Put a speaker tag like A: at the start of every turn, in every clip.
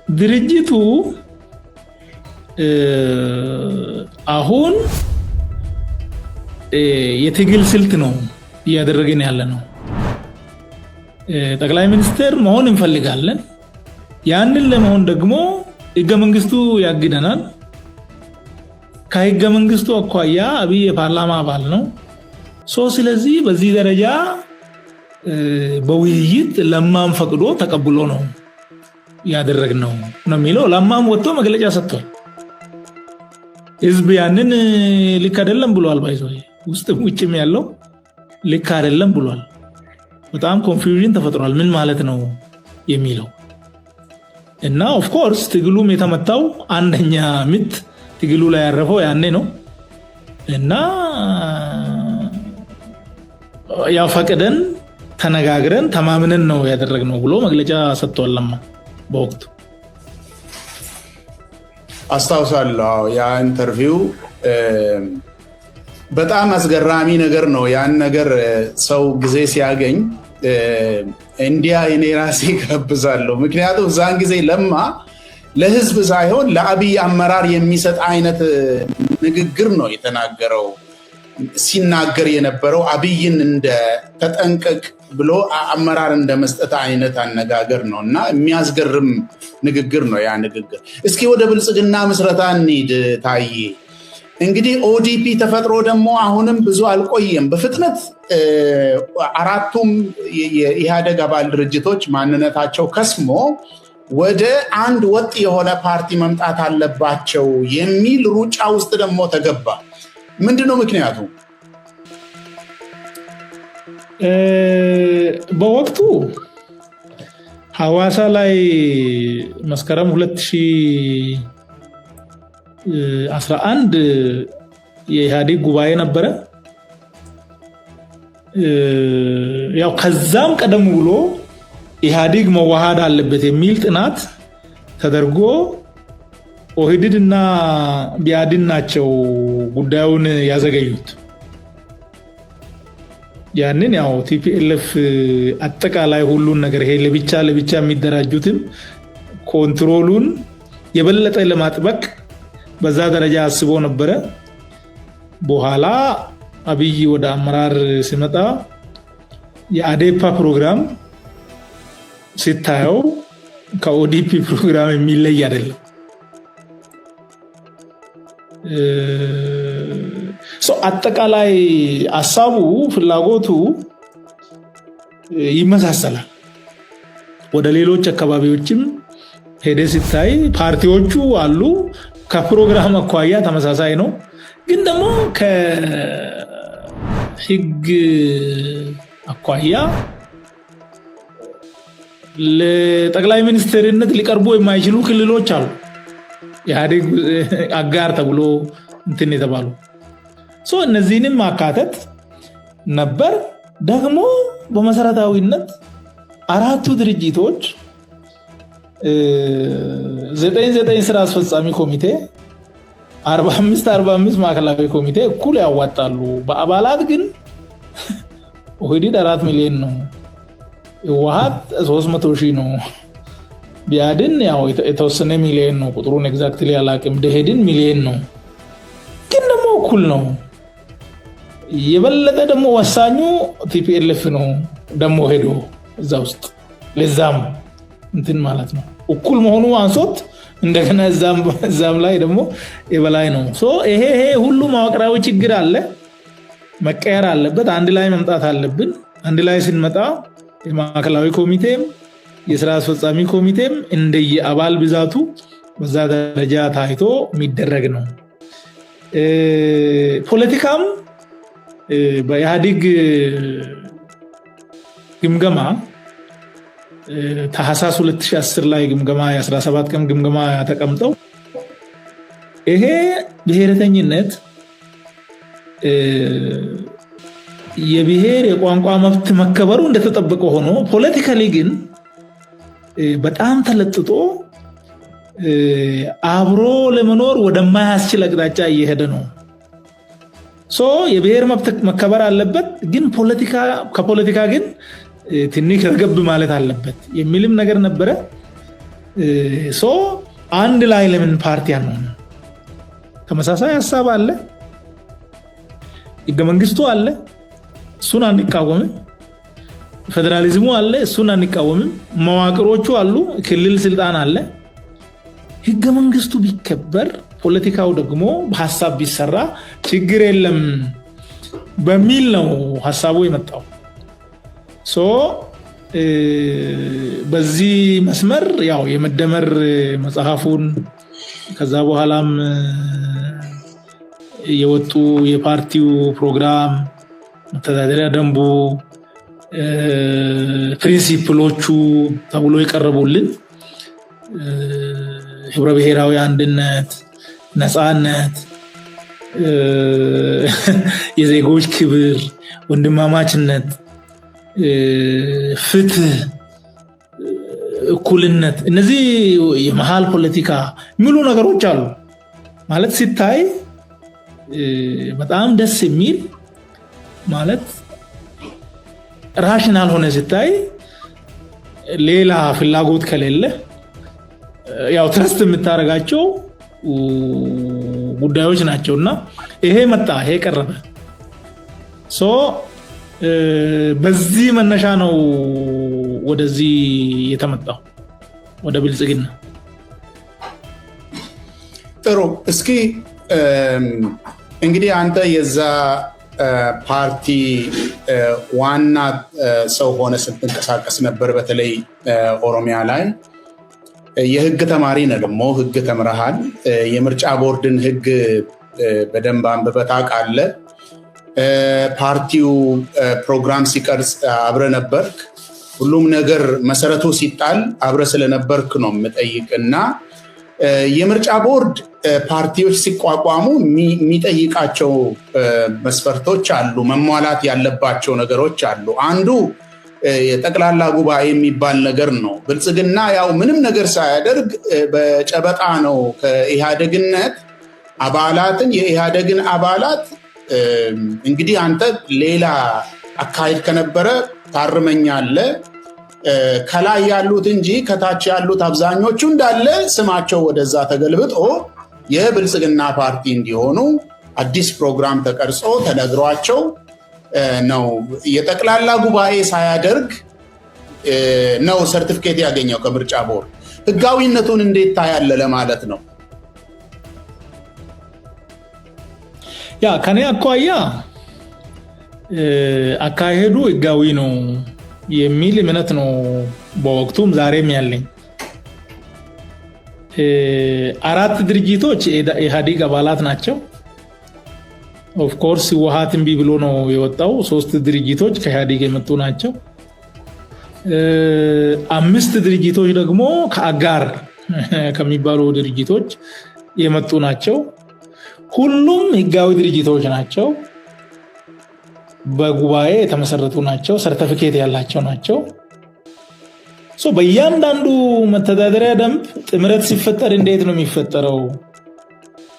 A: ድርጅቱ አሁን የትግል ስልት ነው እያደረገን ያለ ነው። ጠቅላይ ሚኒስትር መሆን እንፈልጋለን። ያንን ለመሆን ደግሞ ህገ መንግስቱ ያግደናል። ከህገ መንግስቱ አኳያ አብይ የፓርላማ አባል ነው። ስለዚህ በዚህ ደረጃ በውይይት ለማም ፈቅዶ ተቀብሎ ነው ያደረግነው ነው የሚለው። ለማም ወጥቶ መግለጫ ሰጥቷል። ህዝብ ያንን ልክ አይደለም ብሏል። ባይዘው ውስጥም ውጭም ያለው ልክ አይደለም ብሏል። በጣም ኮንፊውዥን ተፈጥሯል። ምን ማለት ነው የሚለው እና ኦፍ ኮርስ ትግሉም የተመታው አንደኛ ምት ትግሉ ላይ ያረፈው ያኔ ነው እና ያው ፈቅደን ተነጋግረን ተማምነን ነው ያደረግነው ብሎ መግለጫ ሰጥቷል። ለማ በወቅቱ
B: አስታውሳለሁ። ያ ኢንተርቪው በጣም አስገራሚ ነገር ነው። ያን ነገር ሰው ጊዜ ሲያገኝ እንዲያ እኔ ራሴ ጋብዛለሁ። ምክንያቱም ዛን ጊዜ ለማ ለህዝብ ሳይሆን ለአብይ አመራር የሚሰጥ አይነት ንግግር ነው የተናገረው። ሲናገር የነበረው አብይን እንደ ተጠንቀቅ ብሎ አመራር እንደመስጠት አይነት አነጋገር ነው እና የሚያስገርም ንግግር ነው ያ ንግግር። እስኪ ወደ ብልጽግና ምስረታ እንሂድ ታዬ። እንግዲህ ኦዲፒ ተፈጥሮ ደግሞ አሁንም ብዙ አልቆየም። በፍጥነት አራቱም የኢህአዴግ አባል ድርጅቶች ማንነታቸው ከስሞ ወደ አንድ ወጥ የሆነ ፓርቲ መምጣት አለባቸው የሚል ሩጫ ውስጥ ደግሞ ተገባ። ምንድነው ምክንያቱ?
A: በወቅቱ ሐዋሳ ላይ መስከረም 2011 የኢህአዴግ ጉባኤ ነበረ። ያው ከዛም ቀደም ብሎ ኢህአዴግ መዋሃድ አለበት የሚል ጥናት ተደርጎ ኦህዴድ እና ቢያድን ናቸው ጉዳዩን ያዘገዩት። ያንን ያው ቲፒኤልኤፍ አጠቃላይ ሁሉን ነገር ይሄ ለብቻ የሚደራጁትን ኮንትሮሉን የበለጠ ለማጥበቅ በዛ ደረጃ አስቦ ነበረ። በኋላ አብይ ወደ አመራር ሲመጣ የአዴፓ ፕሮግራም ሲታየው ከኦዲፒ ፕሮግራም የሚለይ አይደለም። አጠቃላይ ሐሳቡ ፍላጎቱ ይመሳሰላል። ወደ ሌሎች አካባቢዎችም ሄደ ሲታይ ፓርቲዎቹ አሉ። ከፕሮግራም አኳያ ተመሳሳይ ነው። ግን ደግሞ ከህግ አኳያ ለጠቅላይ ሚኒስትርነት ሊቀርቡ የማይችሉ ክልሎች አሉ። ኢህአዴግ አጋር ተብሎ እንትን የተባሉ እነዚህንም ማካተት ነበር። ደግሞ በመሰረታዊነት አራቱ ድርጅቶች 99 ስራ አስፈጻሚ ኮሚቴ 45 ማዕከላዊ ኮሚቴ እኩል ያዋጣሉ። በአባላት ግን ኦህዴድ 4 ሚሊዮን ነው፣ ህወሓት 300,000 ነው፣ ቢያድን ያው የተወሰነ ሚሊዮን ነው። ቁጥሩን ኤግዛክትሊ አላውቅም። ደኢህዴን ሚሊዮን ነው። ግን ደግሞ እኩል ነው። የበለጠ ደግሞ ወሳኙ ቲፒኤልኤፍ ነው ደግሞ ሄዶ እዛ ውስጥ ለዛም እንትን ማለት ነው እኩል መሆኑ አንሶት እንደገና እዛም ላይ ደግሞ የበላይ ነው። ይሄ ሁሉ መዋቅራዊ ችግር አለ፣ መቀየር አለበት። አንድ ላይ መምጣት አለብን። አንድ ላይ ስንመጣ የማዕከላዊ ኮሚቴም የስራ አስፈጻሚ ኮሚቴም እንደየአባል ብዛቱ በዛ ደረጃ ታይቶ የሚደረግ ነው። ፖለቲካም በኢህአዴግ ግምገማ ታህሳስ 2010 ላይ ግምገማ የ17 ቀን ግምገማ ተቀምጠው ይሄ ብሔረተኝነት የብሔር የቋንቋ መብት መከበሩ እንደተጠበቀ ሆኖ ፖለቲካሊ ግን በጣም ተለጥጦ አብሮ ለመኖር ወደማያስችል አቅጣጫ እየሄደ ነው። የብሔር መብት መከበር አለበት፣ ግን ከፖለቲካ ግን ትንሽ ረገብ ማለት አለበት የሚልም ነገር ነበረ። ሶ አንድ ላይ ለምን ፓርቲ አንሆን? ተመሳሳይ ሐሳብ አለ፣ ህገ መንግስቱ አለ፣ እሱን አንቃወምም። ፌደራሊዝሙ አለ፣ እሱን አንቃወምም። መዋቅሮቹ አሉ፣ ክልል ስልጣን አለ። ህገ መንግስቱ ቢከበር ፖለቲካው ደግሞ በሐሳብ ቢሰራ ችግር የለም በሚል ነው ሐሳቡ የመጣው። ሶ በዚህ መስመር ያው የመደመር መጽሐፉን ከዛ በኋላም የወጡ የፓርቲው ፕሮግራም፣ መተዳደሪያ ደንቡ፣ ፕሪንሲፕሎቹ ተብሎ የቀረቡልን ህብረ ብሔራዊ አንድነት፣ ነፃነት፣ የዜጎች ክብር፣ ወንድማማችነት፣ ፍትህ፣ እኩልነት፣ እነዚህ የመሃል ፖለቲካ የሚሉ ነገሮች አሉ። ማለት ሲታይ በጣም ደስ የሚል ማለት ራሽናል ሆነ ሲታይ ሌላ ፍላጎት ከሌለ ያው ትረስት የምታደርጋቸው ጉዳዮች ናቸውና ይሄ መጣ፣ ይሄ ቀረበ። ሶ በዚህ መነሻ ነው ወደዚህ የተመጣው ወደ ብልጽግና።
B: ጥሩ። እስኪ እንግዲህ አንተ የዛ ፓርቲ ዋና ሰው ሆነ ስትንቀሳቀስ ነበር፣ በተለይ ኦሮሚያ ላይ የህግ ተማሪ ነህ፣ ደግሞ ህግ ተምረሃል። የምርጫ ቦርድን ህግ በደንብ አንብበህ ታውቃለህ። ፓርቲው ፕሮግራም ሲቀርጽ አብረህ ነበርክ። ሁሉም ነገር መሰረቱ ሲጣል አብረህ ስለነበርክ ነው የምጠይቅና የምርጫ ቦርድ ፓርቲዎች ሲቋቋሙ የሚጠይቃቸው መስፈርቶች አሉ፣ መሟላት ያለባቸው ነገሮች አሉ። አንዱ የጠቅላላ ጉባኤ የሚባል ነገር ነው። ብልጽግና ያው ምንም ነገር ሳያደርግ በጨበጣ ነው ከኢህአዴግነት አባላትን የኢህአዴግን አባላት እንግዲህ አንተ ሌላ አካሄድ ከነበረ ታርመኛለህ። ከላይ ያሉት እንጂ ከታች ያሉት አብዛኞቹ እንዳለ ስማቸው ወደዛ ተገልብጦ የብልጽግና ፓርቲ እንዲሆኑ አዲስ ፕሮግራም ተቀርጾ ተነግሯቸው ነው። የጠቅላላ ጉባኤ ሳያደርግ ነው ሰርቲፊኬት ያገኘው ከምርጫ ቦርድ። ህጋዊነቱን እንዴት ታያለ ለማለት ነው?
A: ያ ከኔ አኳያ አካሄዱ ህጋዊ ነው የሚል እምነት ነው በወቅቱም ዛሬም ያለኝ። 4 ድርጅቶች የኢህአዴግ አባላት ናቸው። ኦፍ ኮርስ ህወሓት እምቢ ብሎ ነው የወጣው። 3 ድርጅቶች ከኢህአዴግ የመጡ ናቸው። 5 ድርጅቶች ደግሞ ከአጋር ከሚባሉ ድርጅቶች የመጡ ናቸው። ሁሉም ህጋዊ ድርጅቶች ናቸው። በጉባኤ የተመሰረቱ ናቸው። ሰርቲፊኬት ያላቸው ናቸው። በእያንዳንዱ መተዳደሪያ ደንብ ጥምረት ሲፈጠር እንዴት ነው የሚፈጠረው፣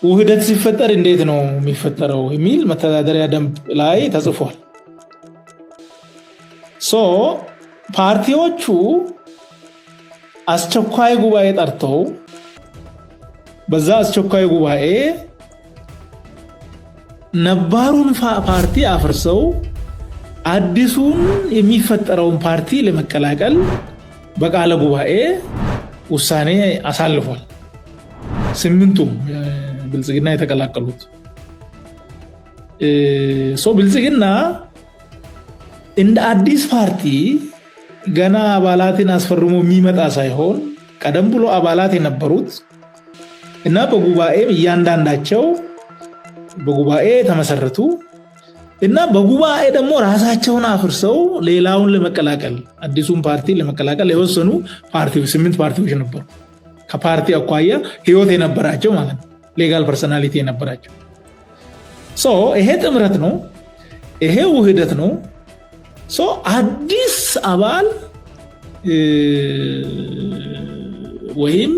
A: ውህደት ሲፈጠር እንዴት ነው የሚፈጠረው የሚል መተዳደሪያ ደንብ ላይ ተጽፏል። ፓርቲዎቹ አስቸኳይ ጉባኤ ጠርተው በዛ አስቸኳይ ጉባኤ ነባሩን ፓርቲ አፍርሰው አዲሱን የሚፈጠረውን ፓርቲ ለመቀላቀል በቃለ ጉባኤ ውሳኔ አሳልፏል። 8ቱም ብልጽግና የተቀላቀሉት ብልጽግና እንደ አዲስ ፓርቲ ገና አባላትን አስፈርሞ የሚመጣ ሳይሆን ቀደም ብሎ አባላት የነበሩት እና በጉባኤ እያንዳንዳቸው በጉባኤ ተመሰረቱ እና በጉባኤ ደግሞ ራሳቸውን አፍርሰው ሌላውን ለመቀላቀል አዲሱን ፓርቲ ለመቀላቀል የወሰኑ ፓርቲዎች 8 ፓርቲዎች ነበሩ። ከፓርቲ አኳያ ህይወት የነበራቸው ማለት ነው፣ ሌጋል ፐርሰናሊቲ የነበራቸው። ይሄ ጥምረት ነው፣ ይሄ ውህደት ነው። አዲስ አባል ወይም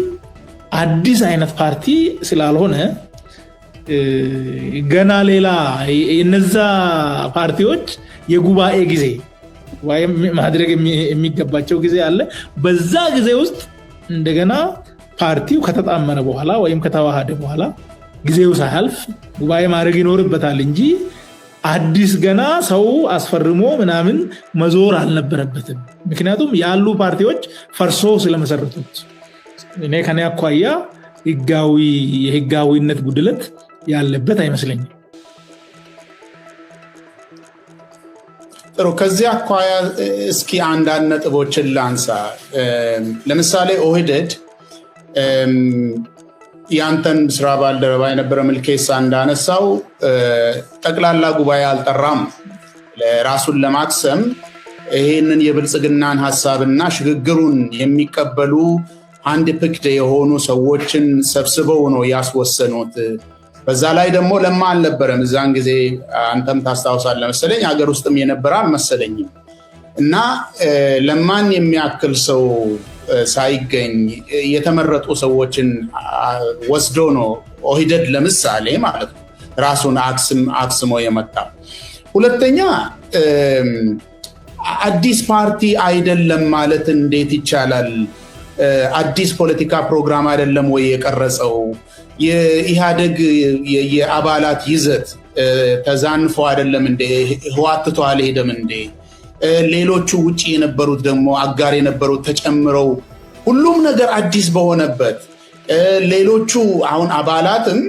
A: አዲስ አይነት ፓርቲ ስላልሆነ ገና ሌላ የነዛ ፓርቲዎች የጉባኤ ጊዜ ወይም ማድረግ የሚገባቸው ጊዜ አለ። በዛ ጊዜ ውስጥ እንደገና ፓርቲው ከተጣመረ በኋላ ወይም ከተዋሃደ በኋላ ጊዜው ሳያልፍ ጉባኤ ማድረግ ይኖርበታል እንጂ አዲስ ገና ሰው አስፈርሞ ምናምን መዞር አልነበረበትም። ምክንያቱም ያሉ ፓርቲዎች ፈርሶ ስለመሰረቱት እኔ ከኔ አኳያ የህጋዊነት ጉድለት ያለበት አይመስለኝም።
B: ጥሩ ከዚህ አኳያ እስኪ አንዳንድ ነጥቦችን ላንሳ። ለምሳሌ ኦህዴድ ያንተን ስራ ባልደረባ የነበረ ምልኬሳ እንዳነሳው ጠቅላላ ጉባኤ አልጠራም። ለራሱን ለማክሰም ይሄንን የብልጽግናን ሐሳብና ሽግግሩን የሚቀበሉ አንድ ፒክድ የሆኑ ሰዎችን ሰብስበው ነው ያስወሰኑት። በዛ ላይ ደግሞ ለማ አልነበረም እዛን ጊዜ አንተም ታስታውሳለህ መሰለኝ ሀገር ውስጥም የነበረ አልመሰለኝም። እና ለማን የሚያክል ሰው ሳይገኝ የተመረጡ ሰዎችን ወስዶ ነው ኦህዴድ ለምሳሌ ማለት ነው ራሱን አክስሞ የመጣ። ሁለተኛ አዲስ ፓርቲ አይደለም ማለት እንዴት ይቻላል? አዲስ ፖለቲካ ፕሮግራም አይደለም ወይ የቀረጸው? የኢህአደግ የአባላት ይዘት ተዛንፎ አይደለም እንዴ? ህዋትቶ አልሄደም እንዴ? ሌሎቹ ውጪ የነበሩት ደግሞ አጋር የነበሩት ተጨምረው ሁሉም ነገር አዲስ በሆነበት ሌሎቹ አሁን አባላትም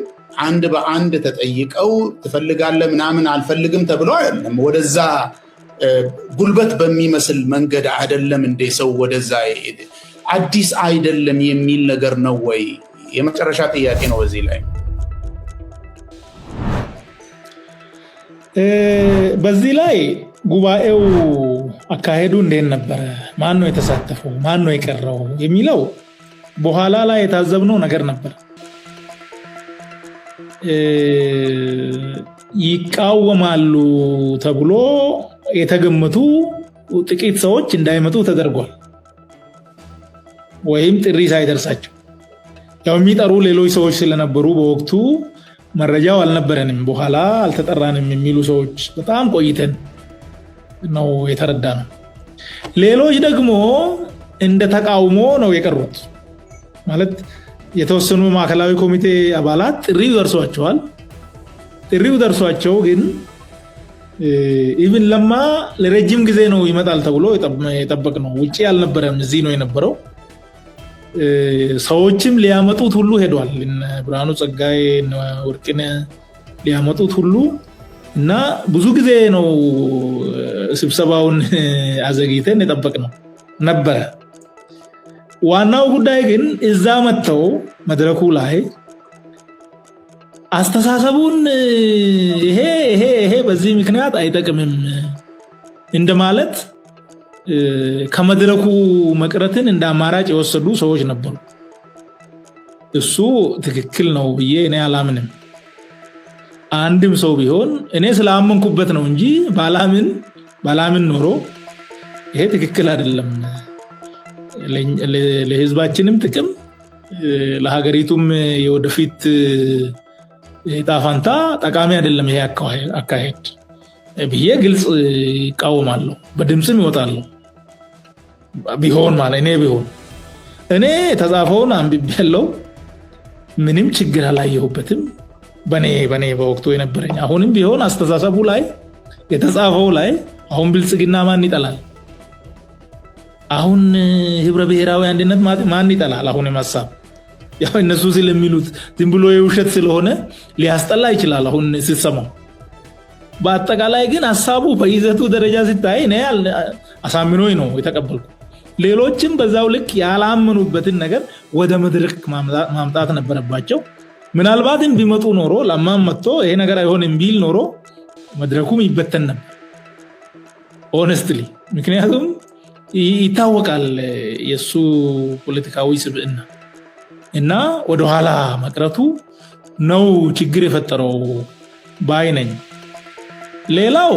B: አንድ በአንድ ተጠይቀው ትፈልጋለህ ምናምን አልፈልግም ተብሎ አይደለም። ወደዛ ጉልበት በሚመስል መንገድ አይደለም እንዴ ሰው ወደዛ አዲስ አይደለም የሚል ነገር ነው ወይ? የመጨረሻ ጥያቄ ነው በዚህ ላይ።
A: በዚህ ላይ ጉባኤው አካሄዱ እንዴት ነበረ? ማን ነው የተሳተፈው? ማን ነው የቀረው? የሚለው በኋላ ላይ የታዘብነው ነገር ነበር። ይቃወማሉ ተብሎ የተገመቱ ጥቂት ሰዎች እንዳይመጡ ተደርጓል። ወይም ጥሪ ሳይደርሳቸው ያው የሚጠሩ ሌሎች ሰዎች ስለነበሩ በወቅቱ መረጃው አልነበረንም። በኋላ አልተጠራንም የሚሉ ሰዎች በጣም ቆይተን ነው የተረዳነው። ሌሎች ደግሞ እንደ ተቃውሞ ነው የቀሩት። ማለት የተወሰኑ ማዕከላዊ ኮሚቴ አባላት ጥሪው ደርሷቸዋል። ጥሪው ደርሷቸው ግን ኢቭን ለማ ለረጅም ጊዜ ነው ይመጣል ተብሎ የጠበቅነው ውጪ አልነበረም፣ እዚህ ነው የነበረው። ሰዎችም ሊያመጡት ሁሉ ሄዷል። ብርሃኑ ጸጋዬ ወርቅነህ ሊያመጡት ሁሉ እና ብዙ ጊዜ ነው ስብሰባውን አዘግይተን የጠበቅነው ነበረ። ዋናው ጉዳይ ግን እዛ መተው መድረኩ ላይ አስተሳሰቡን ይሄ በዚህ ምክንያት አይጠቅምም እንደማለት ከመድረኩ መቅረትን እንደ አማራጭ የወሰዱ ሰዎች ነበሩ። እሱ ትክክል ነው ብዬ እኔ አላምንም። አንድም ሰው ቢሆን እኔ ስላመንኩበት ነው እንጂ ባላምን ኖሮ ይሄ ትክክል አይደለም፣ ለህዝባችንም ጥቅም ለሀገሪቱም የወደፊት ዕጣ ፈንታ ጠቃሚ አይደለም ይሄ አካሄድ ብዬ ግልጽ ይቃወማለሁ። በድምጽም ይወጣለሁ። ቢሆን ማለት እኔ ተጻፈውን አንብቤያለሁ። ምንም ችግር አላየሁበትም በኔ በወቅቱ የነበረኝ። አሁንም ቢሆን አስተሳሰቡ ላይ የተጻፈው ላይ አሁን ብልጽግና ማን ይጠላል? አሁን ህብረ ብሔራዊ አንድነት ማን ይጠላል? አሁንም ሐሳብ ያው እነሱ ስለሚሉት ዝም ብሎ የውሸት ስለሆነ ሊያስጠላ ይችላል አሁን ሲሰማው። በአጠቃላይ ግን ሐሳቡ በይዘቱ ደረጃ ሲታይ እኔ አሳምኖኝ ነው የተቀበልኩ። ሌሎችም በዛው ልክ ያላመኑበትን ነገር ወደ መድረክ ማምጣት ነበረባቸው። ምናልባትም ቢመጡ ኖሮ ለማን መጥቶ ይሄ ነገር አይሆንም ቢል ኖሮ መድረኩም ይበተን ነበር ሆነስትሊ። ምክንያቱም ይታወቃል የሱ ፖለቲካዊ ስብዕና እና ወደ ኋላ መቅረቱ ነው ችግር የፈጠረው ባይ ነኝ። ሌላው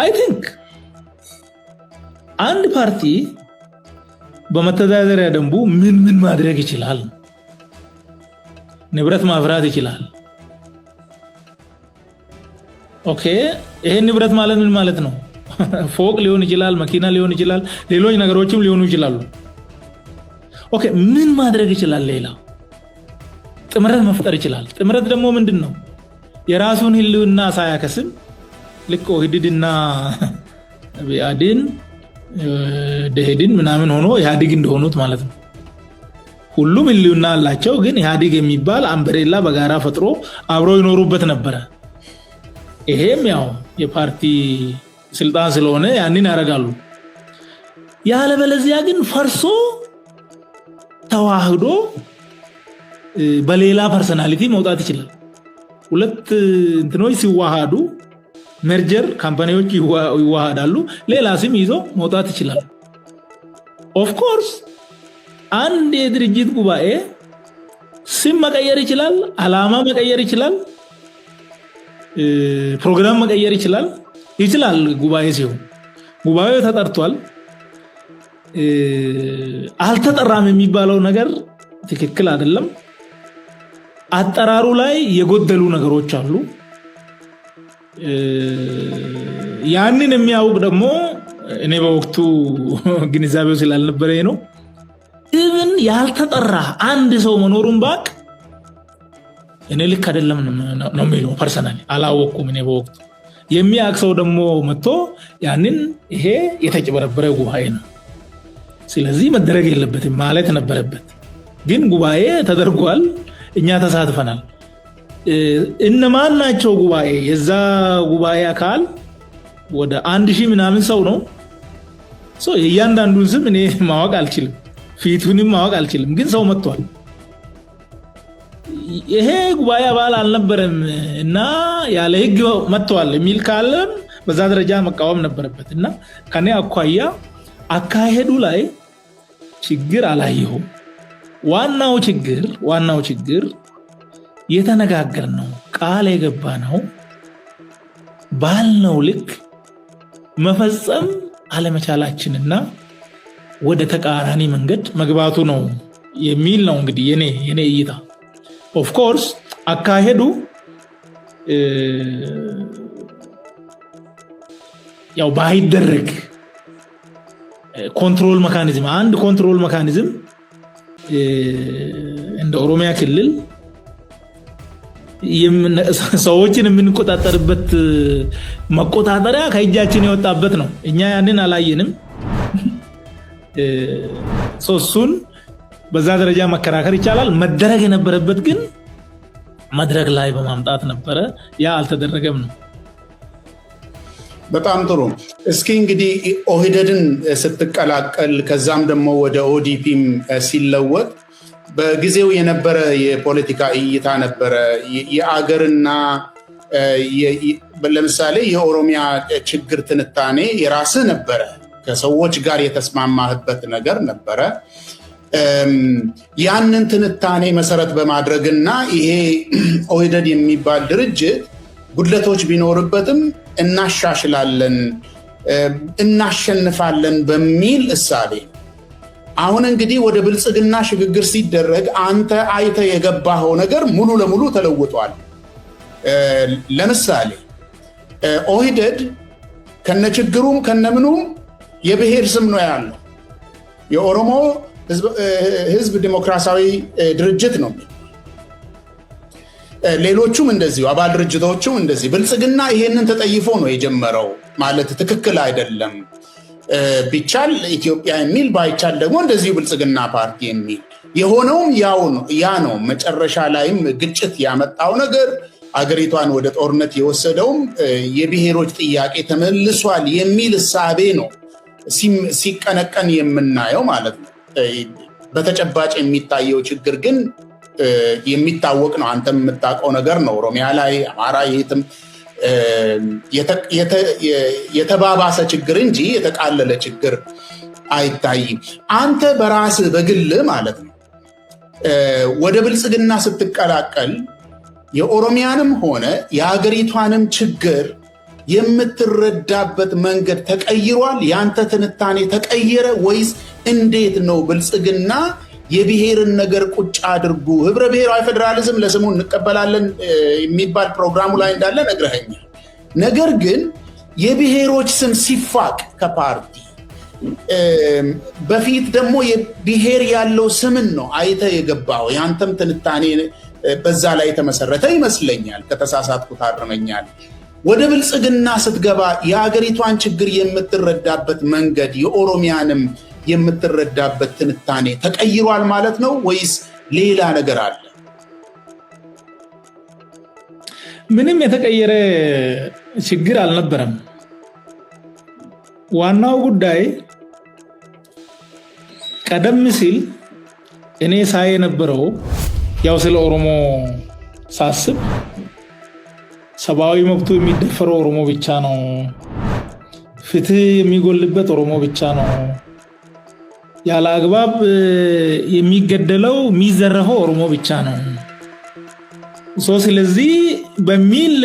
A: አይ ቲንክ አንድ ፓርቲ በመተዳደሪያ ደንቡ ምን ማድረግ ይችላል? ንብረት ማፍራት ይችላል። ኦኬ፣ ይሄ ንብረት ማለት ምን ማለት ነው? ፎቅ ሊሆን ይችላል፣ መኪና ሊሆን ይችላል፣ ሌሎች ነገሮችም ሊሆኑ ይችላሉ። ኦኬ ምን ማድረግ ይችላል? ሌላ ጥምረት መፍጠር ይችላል። ጥምረት ደግሞ ምንድነው? የራሱን ህልውና ሳያከስም ልክ ኦህዴድና ብአዴን ደኢህዴን ምናምን ሆኖ ኢህአዴግ እንደሆኑት ማለት ነው። ሁሉም ህልውና አላቸው፣ ግን ኢህአዴግ የሚባል አምብሬላ በጋራ ፈጥሮ አብሮ ይኖሩበት ነበረ። ይሄም ያው የፓርቲ ስልጣን ስለሆነ ያንን ያደርጋሉ። ያለበለዚያ ግን ፈርሶ ተዋህዶ በሌላ ፐርሰናሊቲ መውጣት ይችላል። ሁለት እንትኖች ሲዋሃዱ መርጀር ካምፓኒዎች ይዋሃዳሉ፣ ሌላ ስም ይዞ መውጣት ይችላል። ኦፍ ኮርስ አንድ የድርጅት ጉባኤ ስም መቀየር ይችላል፣ አላማ መቀየር ይችላል፣ ፕሮግራም መቀየር ይችላል። ጉባኤ ሲሆን ጉባኤው ተጠርቷል አልተጠራም የሚባለው ነገር ትክክል አይደለም። አጠራሩ ላይ የጎደሉ ነገሮች አሉ። ያንን የሚያውቅ ደግሞ እኔ በወቅቱ ግንዛቤው ስላልነበረ ነው። ኢቭን ያልተጠራ አንድ ሰው መኖሩን ባቅ እኔ ልክ አይደለም ነው የሚለው። ፐርሰናሊ አላወቅኩም እኔ በወቅቱ። የሚያውቅ ሰው ደግሞ መጥቶ ያንን ይሄ የተጭበረበረ ጉባኤ ነው፣ ስለዚህ መደረግ የለበትም ማለት ነበረበት። ግን ጉባኤ ተደርጓል፣ እኛ ተሳትፈናል። እነማን ናቸው ጉባኤ? የዛ ጉባኤ አካል ወደ 1000 ምናምን ሰው ነው። የእያንዳንዱን ስም እኔ ማወቅ አልችልም፣ ፊቱንም ማወቅ አልችልም። ግን ሰው መጥቷል። ይሄ ጉባኤ አባል አልነበረም እና ያለ ህግ መጥቷል የሚል ካለም በዛ ደረጃ መቃወም ነበረበት። እና ከኔ አኳያ አካሄዱ ላይ ችግር አላየሁም። ዋናው ችግር የተነጋገርነው ቃል የገባነው ባልነው ልክ መፈጸም አለመቻላችንና ወደ ተቃራኒ መንገድ መግባቱ ነው የሚል ነው እንግዲህ የኔ እይታ። ኦፍ ኮርስ አካሄዱ ያው ባይደረግ ኮንትሮል ሜካኒዝም እንደ ኦሮሚያ ክልል ሰዎችን የምንቆጣጠርበት መቆጣጠሪያ ከእጃችን የወጣበት ነው። እኛ ያንን አላየንም። እሱን በዛ ደረጃ መከራከር ይቻላል። መደረግ የነበረበት ግን መድረክ ላይ በማምጣት ነበረ። ያ አልተደረገም ነው።
B: በጣም ጥሩ። እስኪ እንግዲህ ኦህዴድን ስትቀላቀል ከዛም ደግሞ ወደ ኦዲፒም ሲለወጥ በጊዜው የነበረ የፖለቲካ እይታ ነበረ። የአገርና ለምሳሌ የኦሮሚያ ችግር ትንታኔ የራስህ ነበረ፣ ከሰዎች ጋር የተስማማህበት ነገር ነበረ። ያንን ትንታኔ መሰረት በማድረግና ይሄ ኦህዴድ የሚባል ድርጅት ጉድለቶች ቢኖርበትም እናሻሽላለን፣ እናሸንፋለን በሚል እሳቤ አሁን እንግዲህ ወደ ብልጽግና ሽግግር ሲደረግ አንተ አይተ የገባኸው ነገር ሙሉ ለሙሉ ተለውጧል። ለምሳሌ ኦህዴድ ከነችግሩም ከነምኑም የብሔር ስም ነው ያለው። የኦሮሞ ህዝብ ዲሞክራሲያዊ ድርጅት ነው። ሌሎቹም እንደዚሁ አባል ድርጅቶቹም እንደዚህ። ብልጽግና ይሄንን ተጠይፎ ነው የጀመረው ማለት ትክክል አይደለም። ቢቻል ኢትዮጵያ የሚል ባይቻል ደግሞ እንደዚሁ ብልጽግና ፓርቲ የሚል የሆነውም ያ ነው። መጨረሻ ላይም ግጭት ያመጣው ነገር አገሪቷን ወደ ጦርነት የወሰደውም የብሔሮች ጥያቄ ተመልሷል የሚል እሳቤ ነው ሲቀነቀን የምናየው ማለት ነው። በተጨባጭ የሚታየው ችግር ግን የሚታወቅ ነው። አንተም የምታውቀው ነገር ነው። ኦሮሚያ ላይ፣ አማራ፣ የትም የተባባሰ ችግር እንጂ የተቃለለ ችግር አይታይም። አንተ በራስህ በግል ማለት ነው ወደ ብልጽግና ስትቀላቀል የኦሮሚያንም ሆነ የሀገሪቷንም ችግር የምትረዳበት መንገድ ተቀይሯል? ያንተ ትንታኔ ተቀየረ ወይስ እንዴት ነው? ብልጽግና የብሔርን ነገር ቁጭ አድርጉ ህብረ ብሔራዊ ፌዴራሊዝም ለስሙ እንቀበላለን የሚባል ፕሮግራሙ ላይ እንዳለ ነግረኸኛል። ነገር ግን የብሔሮች ስም ሲፋቅ ከፓርቲ በፊት ደግሞ የብሔር ያለው ስምን ነው አይተ የገባው ያንተም ትንታኔ በዛ ላይ ተመሰረተ ይመስለኛል ከተሳሳትኩ ታርመኛል ወደ ብልጽግና ስትገባ የሀገሪቷን ችግር የምትረዳበት መንገድ የኦሮሚያንም የምትረዳበት ትንታኔ ተቀይሯል ማለት ነው ወይስ ሌላ ነገር አለ
A: ምንም የተቀየረ ችግር አልነበረም ዋናው ጉዳይ ቀደም ሲል እኔ ሳይ ነበረው ያው ስለ ኦሮሞ ሳስብ ሰባዊ መብቱ የሚደፈረው ኦሮሞ ብቻ ነው ፍትህ የሚጎልበት ኦሮሞ ብቻ ነው ያለ አግባብ የሚገደለው የሚዘረፈው ኦሮሞ ብቻ ነው ስለዚህ በሚል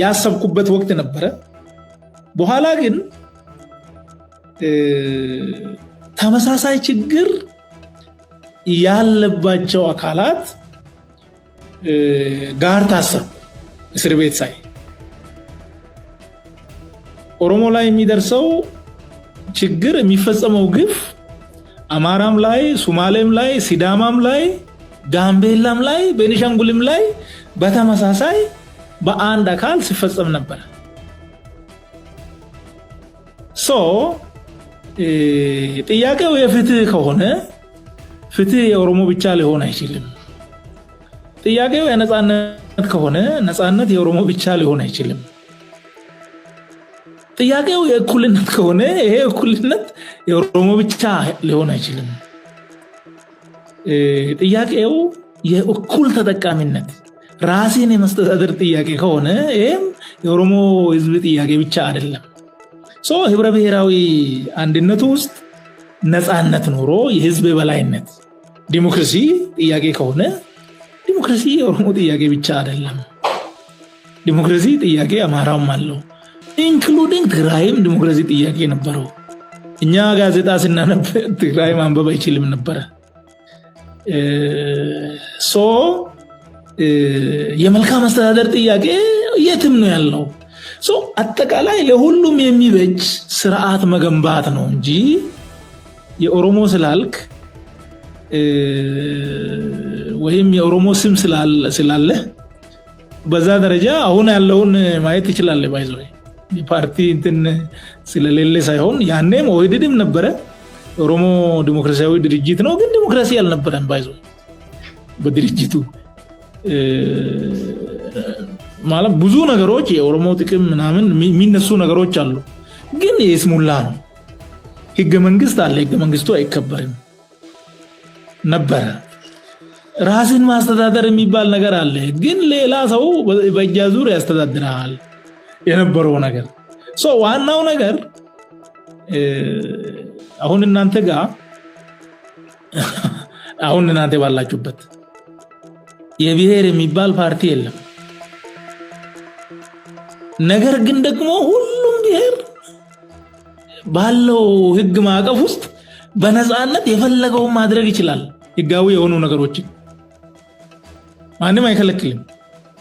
A: ያሰብኩበት ወቅት ነበረ በኋላ ግን ተመሳሳይ ችግር ያለባቸው አካላት ጋር ታሰሩ እስር ቤት ሳይ ኦሮሞ ላይ የሚደርሰው ችግር የሚፈጸመው ግፍ አማራም ላይ ሶማሌም ላይ ሲዳማም ላይ ጋምቤላም ላይ ቤኒሻንጉልም ላይ በተመሳሳይ በአንድ አካል ሲፈጸም ነበር ጥያቄው የፍትህ ከሆነ ፍትህ የኦሮሞ ብቻ ሊሆን አይችልም ጥያቄው የነጻነት ከሆነ ነጻነት የኦሮሞ ብቻ ሊሆን አይችልም ጥያቄው የእኩልነት ከሆነ ይሄ እኩልነት የኦሮሞ ብቻ ሊሆን አይችልም ጥያቄው የእኩል ተጠቃሚነት ራስን የመስተዳደር ጥያቄ ከሆነ ይሄም የኦሮሞ ህዝብ ጥያቄ ብቻ አይደለም ህብረ ብሔራዊ አንድነቱ ውስጥ ነጻነት ኖሮ የህዝብ በላይነት ዲሞክራሲ ጥያቄ ከሆነ ዲሞክራሲ የኦሮሞ ጥያቄ ብቻ አይደለም ዲሞክራሲ ጥያቄ አማራም አለው ኢንክሉዲንግ ትግራይም ዲሞክራሲ ጥያቄ ነበረው እኛ ጋዜጣ ስናነብ ትግራይ ማንበብ አይችልም ነበር የመልካም አስተዳደር ጥያቄ የትም ነው ያለው አጠቃላይ ለሁሉም የሚበጅ ስርዓት መገንባት ነው እንጂ የኦሮሞ ስላልክ ወይም የኦሮሞ ስም ስላለ በዛ ደረጃ አሁን ያለውን ማየት ይችላል ባይዘው የፓርቲ እንትን ስለሌለ ሳይሆን ያኔም ኦህዴድም ነበረ ኦሮሞ ዲሞክራሲያዊ ድርጅት ነው ግን ዲሞክራሲ ያልነበረም ባይዘው በድርጅቱ ማለት ብዙ ነገሮች የኦሮሞ ጥቅም ምናምን የሚነሱ ነገሮች አሉ ግን የስሙላ ነው ህገ መንግስት አለ ህገ መንግስቱ አይከበርም ነበር ራስን ማስተዳደር የሚባል ነገር አለ ግን ሌላ ሰው በእጃዙር ያስተዳድራል የነበረው ነገር ዋናው ነገር አሁን እናንተ ባላችሁበት የብሔር የሚባል ፓርቲ የለም ነገር ግን ደግሞ ሁሉም ብሔር ባለው ህግ ማዕቀፍ ውስጥ በነጻነት የፈለገው ማድረግ ይችላል ህጋዊ የሆኑ ነገሮች ማንም አይከለክልም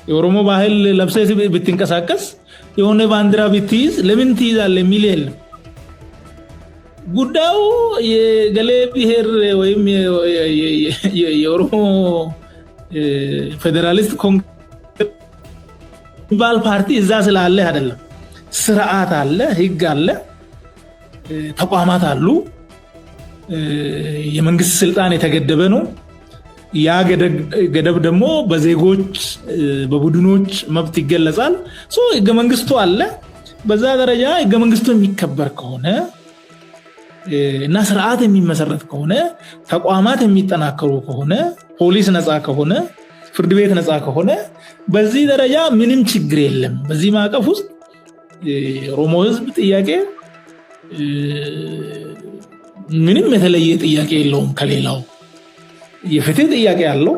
A: የኦሮሞ ባህል ለብሰህ ብትንቀሳቀስ የሆነ ባንዲራ ብትይዝ ለምን ትይዛለህ የሚል የለም ጉዳዩ የገሌ ብሔር ወይም የኦሮሞ ፌደራሊስት ባል ፓርቲ እዛ ስላለ አይደለም ስርዓት አለ ህግ አለ ተቋማት አሉ የመንግስት ስልጣን የተገደበ ነው ያ ገደብ ደግሞ በዜጎች በቡድኖች መብት ይገለጻል ህገ መንግስቱ አለ በዛ ደረጃ ህገ መንግስቱ የሚከበር ከሆነ እና ስርዓት የሚመሰረት ከሆነ ተቋማት የሚጠናከሩ ከሆነ ፖሊስ ነፃ ከሆነ ፍርድ ቤት ነፃ ከሆነ በዚህ ደረጃ ምንም ችግር የለም በዚህ ማዕቀፍ ውስጥ ኦሮሞ ህዝብ ጥያቄ ምንም የተለየ ጥያቄ የለውም ከሌላው የፍትህ ጥያቄ ያለው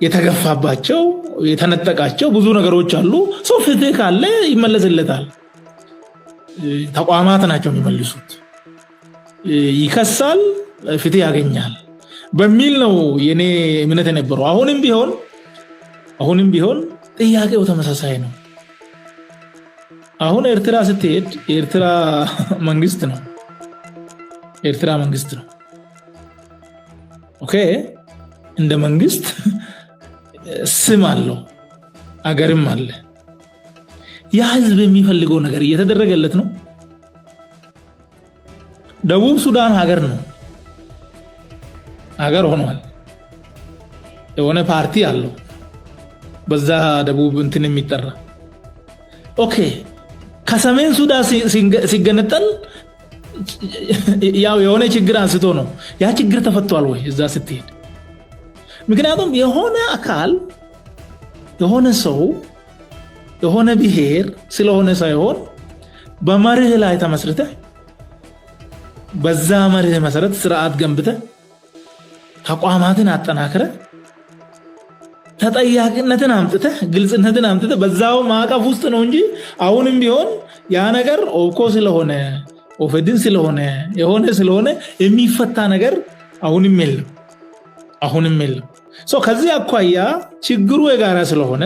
A: የተገፋባቸው የተነጠቃቸው ብዙ ነገሮች አሉ ፍትህ ካለ ይመለስለታል ተቋማት ናቸው የሚመልሱት ይከሳል ፍትህ ያገኛል በሚል ነው የኔ እምነት የነበረው አሁንም ቢሆን ጥያቄው ተመሳሳይ ነው አሁን ኤርትራ ስትሄድ ኤርትራ መንግስት ነው ኦኬ እንደ መንግስት ስም አለው አገርም አለ ያ ህዝብ የሚፈልገው ነገር እየተደረገለት ነው ደቡብ ሱዳን ሀገር ሆኗል የሆነ ፓርቲ አለው በዛ ደቡብ እንትን የሚጠራ ኦኬ ከሰሜን ሱዳን ሲገነጠል ያው የሆነ ችግር አንስቶ ነው ያ ችግር ተፈቷል ወይ እዛ ስትሄድ ምክንያቱም የሆነ አካል የሆነ ሰው የሆነ ብሔር ስለሆነ ሳይሆን በመርህ ላይ ተመስርተ በዛ መርህ መሰረት ስርዓት ገንብተ ተቋማትን አጠናክረ ተጠያቂነትን አምጥተ ግልጽነትን አምጥተ በዛው ማዕቀፍ ውስጥ ነው እንጂ አሁንም ቢሆን ያ ነገር ኦኮ ስለሆነ ኦፌድን ስለሆነ የሆነ ስለሆነ የሚፈታ ነገር አሁንም የለም ሶ ከዚህ አኳያ ችግሩ የጋራ ስለሆነ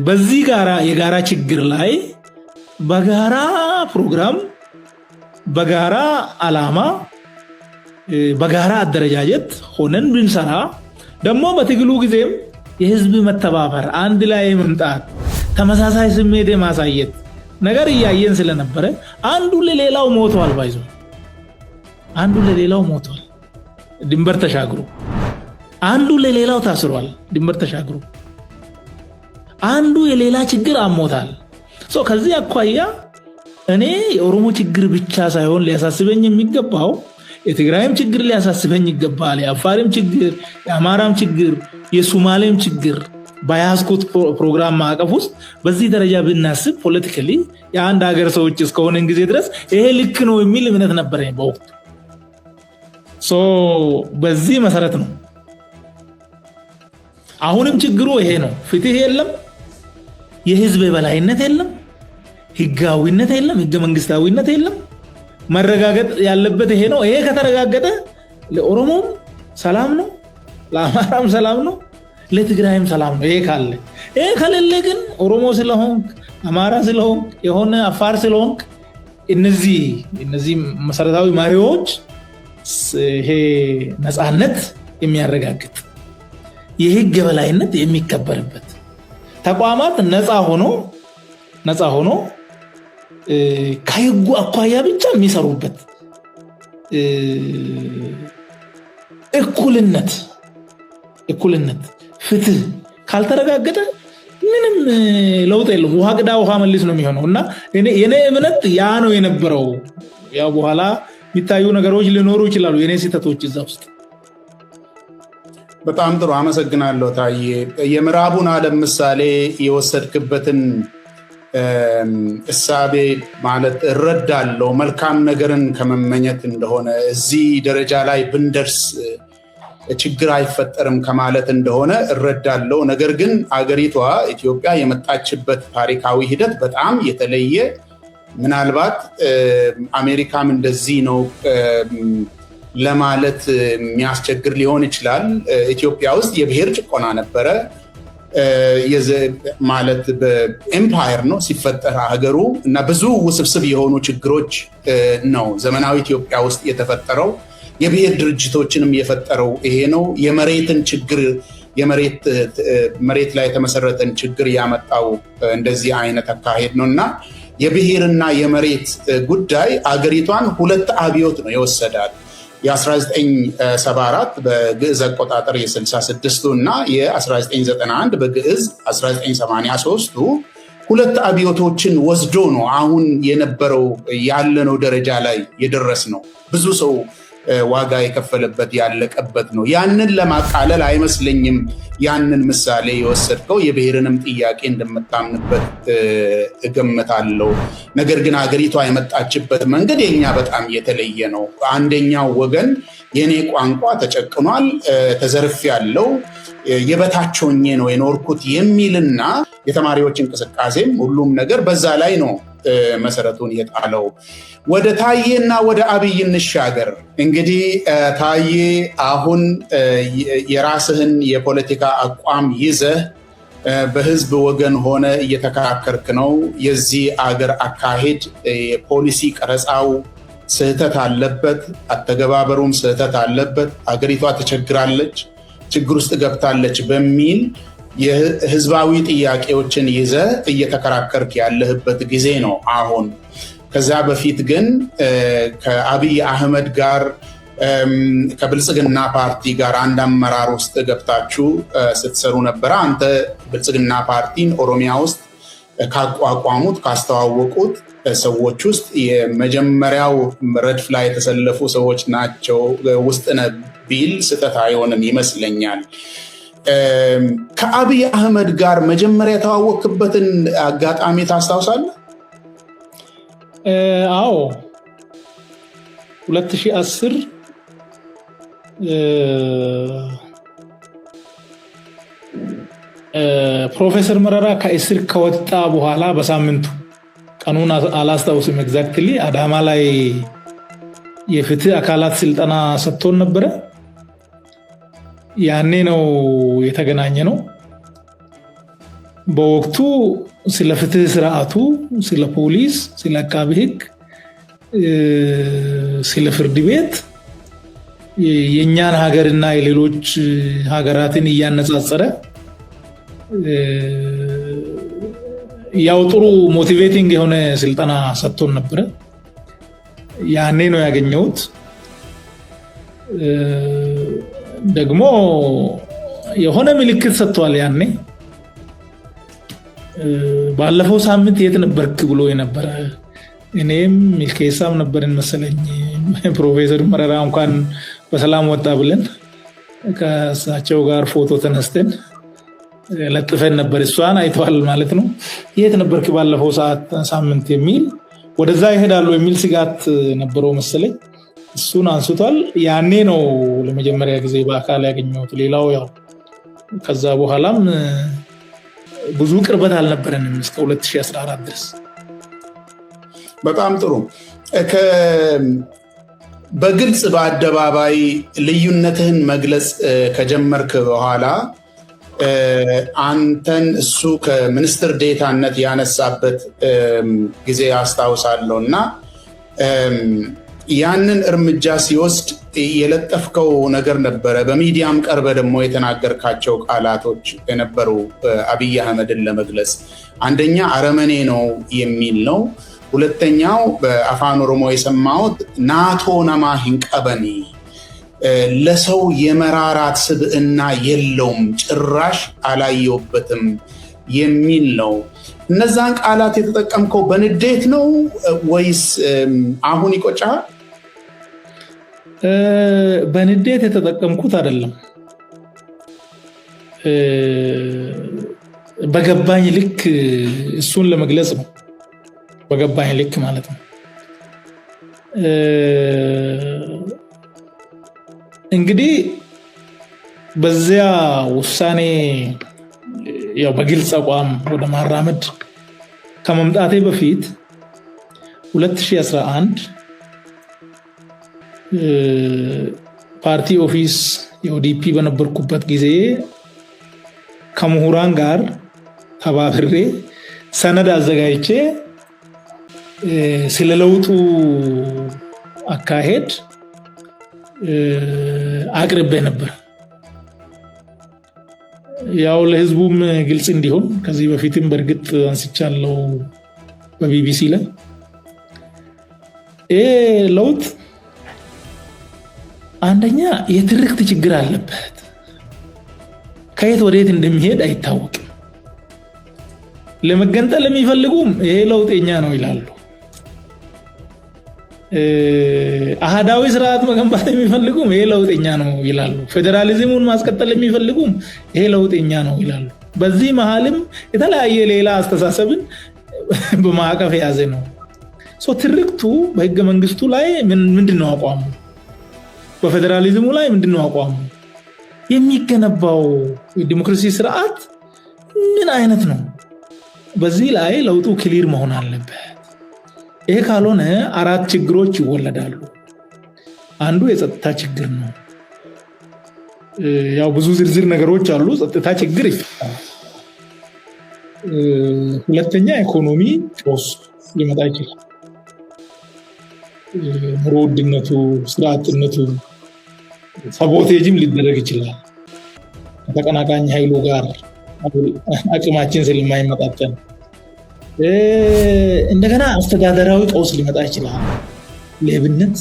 A: በዚህ የጋራ ችግር ላይ በጋራ ፕሮግራም በጋራ አላማ በጋራ አደረጃጀት ሆነን ብንሰራ ደግሞ በትግሉ ጊዜም የህዝብ መተባበር አንድ ላይ መምጣት ተመሳሳይ ስሜት ማሳየት ነገር እያየን ስለነበረ አንዱ ለሌላው ሞቷል ድንበር ተሻግሮ አንዱ ለሌላው ታስሯል ድንበር ተሻግሮ አንዱ የሌላ ችግር አሞታል ሶ ከዚህ አኳያ እኔ የኦሮሞ ችግር ብቻ ሳይሆን ሊያሳስበኝ የሚገባው የትግራይም ችግር ሊያሳስበኝ ይገባል የአፋርም ችግር የአማራም ችግር የሶማሌም ችግር ባያስኩት ፕሮግራም ማዕቀፍ ውስጥ በዚህ ደረጃ ብናስብ ፖለቲካሊ የአንድ ሀገር ሰዎች እስከሆነ ጊዜ ድረስ ይሄ ልክ ነው የሚል እምነት ነበረኝ በወቅቱ ሶ በዚህ መሰረት ነው አሁንም ችግሩ ይሄ ነው ፍትህ የለም የህዝብ የበላይነት የለም ህጋዊነት የለም ህገ መንግስታዊነት የለም መረጋገጥ ያለበት ይሄ ነው ይሄ ከተረጋገጠ ለኦሮሞም ሰላም ነው ለአማራም ሰላም ነው ለትግራይም ሰላም ነው ይሄ ካለ ግን ኦሮሞ ስለሆንክ አማራ ስለሆንክ የሆነ አፋር ስለሆንክ እነዚህ መሰረታዊ ማሪዎች ይሄ ነፃነት የሚያረጋግጥ የህግ የበላይነት የሚከበርበት ተቋማት ነፃ ሆኖ ከህጉ አኳያ ብቻ የሚሰሩበት እኩልነት ፍትህ ካልተረጋገጠ ምንም ለውጥ የለም ውሃ ቅዳ ውሃ መልስ ነው የሚሆነው እና የኔ እምነት ያ ነው የነበረው ያው በኋላ የሚታዩ ነገሮች ሊኖሩ ይችላሉ የኔ ስህተቶች እዛ ውስጥ
B: በጣም ጥሩ አመሰግናለሁ ታዬ የምዕራቡን ዓለም ምሳሌ የወሰድክበትን እሳቤ ማለት እረዳለሁ መልካም ነገርን ከመመኘት እንደሆነ እዚህ ደረጃ ላይ ብንደርስ ችግር አይፈጠርም ከማለት እንደሆነ እረዳለሁ ነገር ግን አገሪቷ ኢትዮጵያ የመጣችበት ታሪካዊ ሂደት በጣም የተለየ ምናልባት አሜሪካም እንደዚህ ነው ለማለት የሚያስቸግር ሊሆን ይችላል ኢትዮጵያ ውስጥ የብሔር ጭቆና ነበረ ማለት በኤምፓየር ነው ሲፈጠር ሀገሩ እና ብዙ ውስብስብ የሆኑ ችግሮች ነው ዘመናዊ ኢትዮጵያ ውስጥ የተፈጠረው የብሔር ድርጅቶችንም የፈጠረው ይሄ ነው የመሬትን ችግር መሬት ላይ የተመሰረተን ችግር ያመጣው እንደዚህ አይነት አካሄድ ነውና የብሔርና የመሬት ጉዳይ አገሪቷን ሁለት አብዮት ነው የወሰዳል የ1974 በግዕዝ አቆጣጠር የ66ቱ እና የ1991 በግዕዝ 1983ቱ ሁለት አብዮቶችን ወስዶ ነው አሁን የነበረው ያለነው ደረጃ ላይ የደረስ ነው ብዙ ሰው ዋጋ የከፈለበት ያለቀበት ነው ያንን ለማቃለል አይመስለኝም ያንን ምሳሌ የወሰድከው የብሔርንም ጥያቄ እንደምታምንበት እገምታለሁ ነገር ግን አገሪቷ የመጣችበት መንገድ የኛ በጣም የተለየ ነው አንደኛው ወገን የኔ ቋንቋ ተጨቅኗል ተዘርፌያለሁ የበታች ሆኜ ነው የኖርኩት የሚልና የተማሪዎች እንቅስቃሴም ሁሉም ነገር በዛ ላይ ነው መሰረቱን የጣለው ወደ ታዬና ወደ አብይ እንሻገር እንግዲህ ታዬ አሁን የራስህን የፖለቲካ አቋም ይዘህ በህዝብ ወገን ሆነ እየተከራከርክ ነው። የዚህ አገር አካሄድ የፖሊሲ ቀረጻው ስህተት አለበት፣ አተገባበሩም ስህተት አለበት፣ አገሪቷ ተቸግራለች፣ ችግር ውስጥ ገብታለች በሚል የህዝባዊ ጥያቄዎችን ይዘ እየተከራከርክ ያለህበት ጊዜ ነው አሁን። ከዛ በፊት ግን ከአብይ አህመድ ጋር ከብልጽግና ፓርቲ ጋር አንድ አመራር ውስጥ ገብታችሁ ስትሰሩ ነበር። አንተ ብልጽግና ፓርቲን ኦሮሚያ ውስጥ ካቋቋሙት ካስተዋወቁት ሰዎች ውስጥ የመጀመሪያው ረድፍ ላይ የተሰለፉ ሰዎች ናቸው ውስጥ ነቢል ስህተት አይሆንም ይመስለኛል። ከአብይ አህመድ ጋር መጀመሪያ የተዋወቅበትን አጋጣሚ ታስታውሳለህ?
A: አዎ 2010 ፕሮፌሰር መረራ ከእስር ከወጣ በኋላ በሳምንቱ ቀኑን አላስታውስም ኤግዛክትሊ አዳማ ላይ የፍትህ አካላት ስልጠና ሰጥቶን ነበረ። ያኔ ነው የተገናኘ ነው። በወቅቱ ስለ ፍትህ ስርዓቱ፣ ስለ ፖሊስ፣ ስለ አቃቤ ህግ፣ ስለ ፍርድ ቤት የኛን ሀገርና የሌሎች ሀገራትን እያነጻጸረ ያው ጥሩ ሞቲቬቲንግ የሆነ ስልጠና ሰጥቶን ነበረ። ያኔ ነው ያገኘሁት። ደግሞ የሆነ ምልክት ሰጥቷል። ያኔ ባለፈው ሳምንት የት ነበርክ ብሎ የነበረ እኔም ሚልኬሳም ነበርን መሰለኝ። ፕሮፌሰር መረራ እንኳን በሰላም ወጣ ብለን ከእሳቸው ጋር ፎቶ ተነስተን ለጥፈን ነበር። እሷን አይተዋል ማለት ነው። የት ነበርክ ባለፈው ሳምንት የሚል ወደዛ ይሄዳሉ የሚል ስጋት ነበረው መሰለኝ። እሱን አንስቷል። ያኔ ነው ለመጀመሪያ ጊዜ በአካል ያገኘሁት። ሌላው ያው ከዛ በኋላም ብዙ ቅርበት አልነበረንም እስከ 2014 ድረስ።
B: በጣም ጥሩ። በግልጽ በአደባባይ ልዩነትህን መግለጽ ከጀመርክ በኋላ አንተን እሱ ከሚኒስትር ዴታነት ያነሳበት ጊዜ አስታውሳለሁ እና ያንን እርምጃ ሲወስድ የለጠፍከው ነገር ነበረ። በሚዲያም ቀርበ ደግሞ የተናገርካቸው ቃላቶች የነበሩ አብይ አህመድን ለመግለጽ አንደኛ አረመኔ ነው የሚል ነው። ሁለተኛው በአፋን ኦሮሞ የሰማሁት ናቶ ነማ ሂንቀበኒ ለሰው የመራራት ስብዕና የለውም ጭራሽ አላየውበትም የሚል ነው። እነዛን ቃላት የተጠቀምከው በንዴት ነው ወይስ አሁን ይቆጫል?
A: በንዴት የተጠቀምኩት አይደለም። በገባኝ ልክ እሱን ለመግለጽ ነው። በገባኝ ልክ ማለት ነው። እንግዲህ በዚያ ውሳኔ ያው በግልጽ አቋም ወደ ማራመድ ከመምጣቴ በፊት 2011 ፓርቲ ኦፊስ የኦዲፒ በነበርኩበት ጊዜ ከምሁራን ጋር ተባብሬ ሰነድ አዘጋጅቼ ስለለውጡ አካሄድ አቅርቤ ነበር። ያው ለህዝቡም ግልጽ እንዲሆን ከዚህ በፊትም በእርግጥ አንስቻለሁ በቢቢሲ ላይ ለውጥ አንደኛ የትርክት ችግር አለበት። ከየት ወዴት እንደሚሄድ አይታወቅም። ለመገንጠል የሚፈልጉም ይሄ ለውጥኛ ነው ይላሉ። አሃዳዊ ስርዓት መገንባት የሚፈልጉም ይሄ ለውጥኛ ነው ይላሉ። ፌደራሊዝሙን ማስቀጠል የሚፈልጉም ይሄ ለውጥኛ ነው ይላሉ። በዚህ መሃልም የተለያየ ሌላ አስተሳሰብን በማዕቀፍ የያዘ ነው። ትርክቱ በህገ መንግስቱ ላይ ምንድነው አቋሙ? በፌደራሊዝሙ ላይ ምንድነው አቋሙ? የሚገነባው የዲሞክራሲ ስርዓት ምን አይነት ነው? በዚህ ላይ ለውጡ ክሊር መሆን አለበት። ይሄ ካልሆነ አራት ችግሮች ይወለዳሉ። አንዱ የጸጥታ ችግር ነው። ያው ብዙ ዝርዝር ነገሮች አሉ። ጸጥታ ችግር ይፈጠራል። ሁለተኛ ኢኮኖሚ ጦስ ሊመጣ ይችላል። ኑሮ ውድነቱ፣ ስራ አጥነቱ፣ ሳቦቴጅም ሊደረግ ይችላል። ከተቀናቃኝ ኃይሉ ጋር አቅማችን ስለማይመጣጠን እንደገና አስተዳደራዊ ጦስ ሊመጣ ይችላል። ሌብነት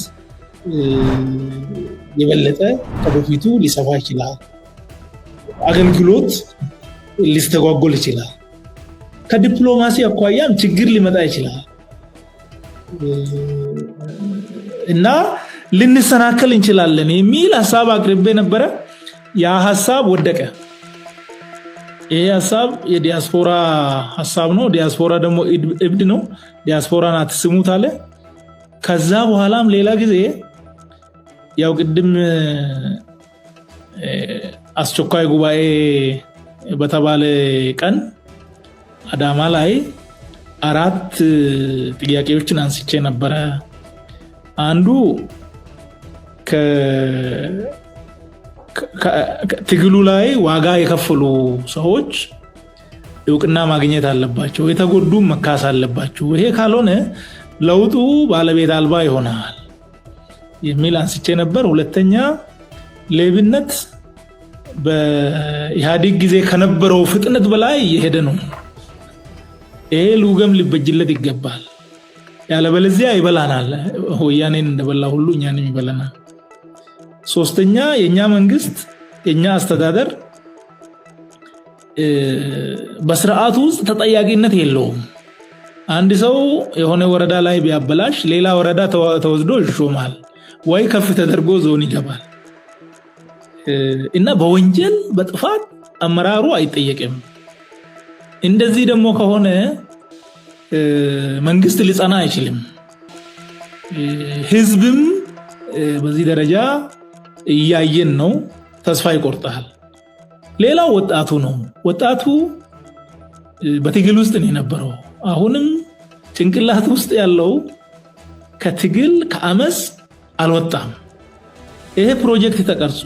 A: የበለጠ ከበፊቱ ሊሰፋ ይችላል። አገልግሎት ሊስተጓጎል ይችላል። ከዲፕሎማሲ አኳያም ችግር ሊመጣ ይችላል እና ልንሰናከል እንችላለን የሚል ሐሳብ አቅርቤ ነበረ። ያ ሐሳብ ወደቀ። ይሄ ሐሳብ የዲያስፖራ ሐሳብ ነው። ዲያስፖራ ደግሞ እብድ ነው። ዲያስፖራን አትስሙት አለ። ከዛ በኋላም ሌላ ጊዜ ያው ቅድም አስቸኳይ ጉባኤ በተባለ ቀን አዳማ ላይ 4 ጥያቄዎችን አንስቼ ነበረ። አንዱ ትግሉ ላይ ዋጋ የከፈሉ ሰዎች እውቅና ማግኘት አለባቸው፣ የተጎዱ መካስ አለባቸው። ይሄ ካልሆነ ለውጡ ባለቤት አልባ ይሆናል የሚል አንስቼ ነበር። ሁለተኛ ሌብነት በኢህአዴግ ጊዜ ከነበረው ፍጥነት በላይ እየሄደ ነው። ይሄ ሉገም ሊበጅለት ይገባል። ያለበለዚያ ይበላናል። ወያኔን እንደበላ ሁሉ እኛንም ይበላናል። ሶስተኛ የኛ መንግስት የኛ አስተዳደር በስርዓቱ ውስጥ ተጠያቂነት የለውም። አንድ ሰው የሆነ ወረዳ ላይ ቢያበላሽ ሌላ ወረዳ ተወስዶ ይሾማል ወይ ከፍ ተደርጎ ዞን ይገባል እና በወንጀል በጥፋት አመራሩ አይጠየቅም። እንደዚህ ደግሞ ከሆነ መንግስት ሊጸና አይችልም። ህዝብም በዚህ ደረጃ እያየን ነው፣ ተስፋ ይቆርጣል። ሌላው ወጣቱ ነው። ወጣቱ በትግል ውስጥ ነው የነበረው። አሁንም ጭንቅላት ውስጥ ያለው ከትግል ከአመስ አልወጣም። ይሄ ፕሮጀክት ተቀርጾ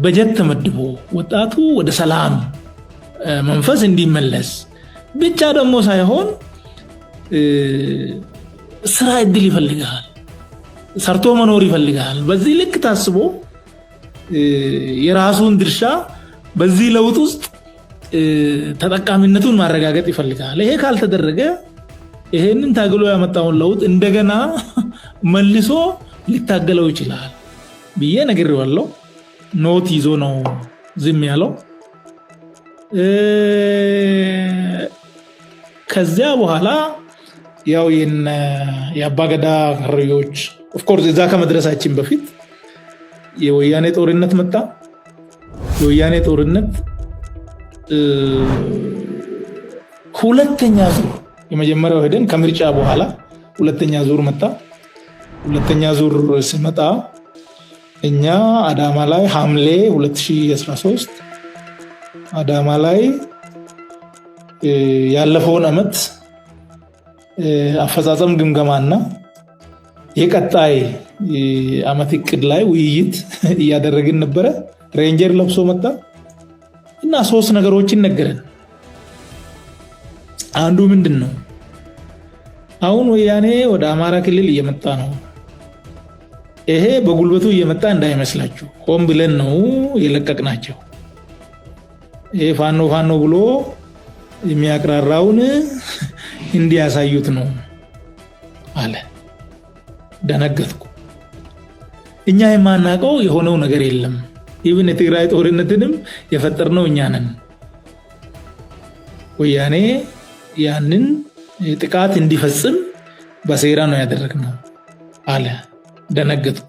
A: በጀት ተመድቦ ወጣቱ ወደ ሰላም መንፈስ እንዲመለስ ብቻ ደግሞ ሳይሆን ስራ እድል ይፈልጋል፣ ሰርቶ መኖር ይፈልጋል። በዚህ ልክ ታስቦ የራሱን ድርሻ በዚህ ለውጥ ውስጥ ተጠቃሚነቱን ማረጋገጥ ይፈልጋል። ይሄ ካልተደረገ ይሄንን ታግሎ ያመጣውን ለውጥ እንደገና መልሶ ሊታገለው ይችላል ብዬ ነግሬዋለሁ። ኖት ይዞ ነው ዝም ያለው። ከዚያ በኋላ ያው የአባገዳ ካድሬዎች ኦፍ ኮርስ እዛ ከመድረሳችን በፊት የወያኔ ጦርነት መጣ። የወያኔ ጦርነት ሁለተኛ ዙር፣ የመጀመሪያው ሄደን ከምርጫ በኋላ ሁለተኛ ዙር መጣ። ሁለተኛ ዙር ሲመጣ እኛ አዳማ ላይ ሐምሌ 2013 አዳማ ላይ ያለፈውን አመት አፈጻጸም ግምገማና የቀጣይ አመት እቅድ ላይ ውይይት እያደረግን ነበረ። ሬንጀር ለብሶ መጣ እና 3 ነገሮችን ነገረን። አንዱ ምንድነው? አሁን ወያኔ ወደ አማራ ክልል እየመጣ ነው። ይሄ በጉልበቱ እየመጣ እንዳይመስላችሁ፣ ሆን ብለን ነው የለቀቅናቸው። ይሄ ፋኖ ፋኖ ብሎ የሚያቅራራውን እንዲያሳዩት ነው አለ። ደነገጥኩ። እኛ የማናውቀው የሆነው ነገር የለም። ኢቭን የትግራይ ጦርነትንም የፈጠርነው እኛ ነን። ወያኔ ያንን ጥቃት እንዲፈጽም በሴራ ነው ያደረግነው አለ። ደነገጥኩ።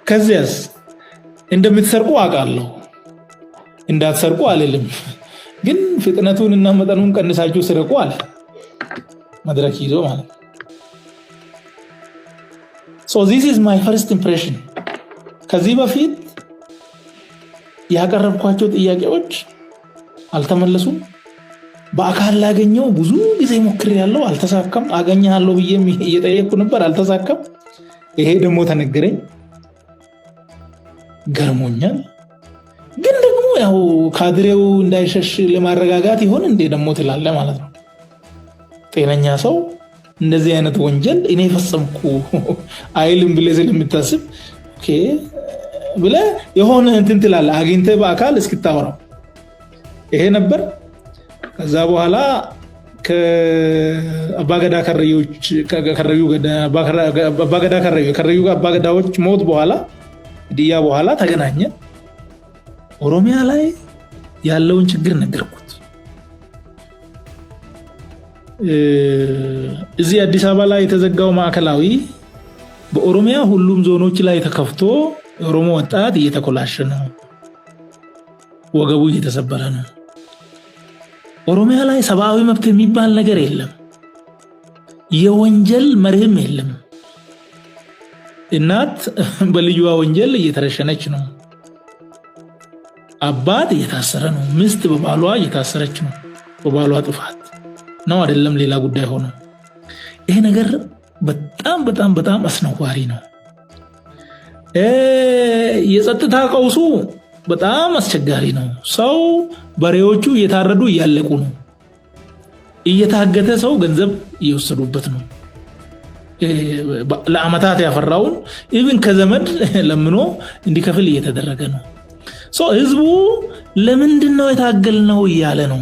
A: ከዚያስ እንደምትሰርቁ አውቃለሁ፣ እንዳትሰርቁ አልልም፣ ግን ፍጥነቱን እና መጠኑን ቀንሳችሁ ስርቁ አለ። መድረክ ይዞ ማለት ነው። So this is my first impression። ከዚህ በፊት ያቀረብኳቸው ጥያቄዎች አልተመለሱም። በአካል ላገኘው ብዙ ጊዜ ሞክሬያለሁ፣ አልተሳካም። አገኘሃለሁ ብዬ እየጠየቅኩ ነበር፣ አልተሳካም። ይሄ ደግሞ ተነገረኝ፣ ገርሞኛል። ግን ደግሞ ያው ካድሬው እንዳይሸሽ ለማረጋጋት ይሆን እንዴ ደሞ ትላለ ማለት ነው። ጤነኛ ሰው እንደዚህ አይነት ወንጀል እኔ ፈጸምኩ አይልም ብለህ ስለምታስብ ኦኬ ብለ የሆነ እንትን ትላለ አግኝተህ በአካል እስክታወራው ይሄ ነበር። ከዛ በኋላ ከአባገዳ ከረዮች ከረዩ አባገዳዎች ሞት በኋላ ዲያ በኋላ ተገናኘ። ኦሮሚያ ላይ ያለውን ችግር ነገርኩት። እዚህ አዲስ አበባ ላይ የተዘጋው ማዕከላዊ በኦሮሚያ ሁሉም ዞኖች ላይ ተከፍቶ ኦሮሞ ወጣት እየተኮላሸ ነው፣ ወገቡ እየተሰበረ ነው። ኦሮሚያ ላይ ሰብአዊ መብት የሚባል ነገር የለም፣ የወንጀል መርህም የለም። እናት በልዩዋ ወንጀል እየተረሸነች ነው፣ አባት እየታሰረ ነው፣ ሚስት በባሏ እየታሰረች ነው፣ በባሏ ጥፋት ነው አይደለም ሌላ ጉዳይ ሆኖ። ይሄ ነገር በጣም በጣም በጣም አስነዋሪ ነው። የጸጥታ ቀውሱ በጣም አስቸጋሪ ነው። ሰው በሬዎቹ እየታረዱ እያለቁ ነው፣ እየታገተ ሰው ገንዘብ እየወሰዱበት ነው። ለአመታት ያፈራውን ኢቭን ከዘመድ ለምኖ እንዲከፍል እየተደረገ ነው። ህዝቡ ለምንድነው የታገልነው እያለ ነው።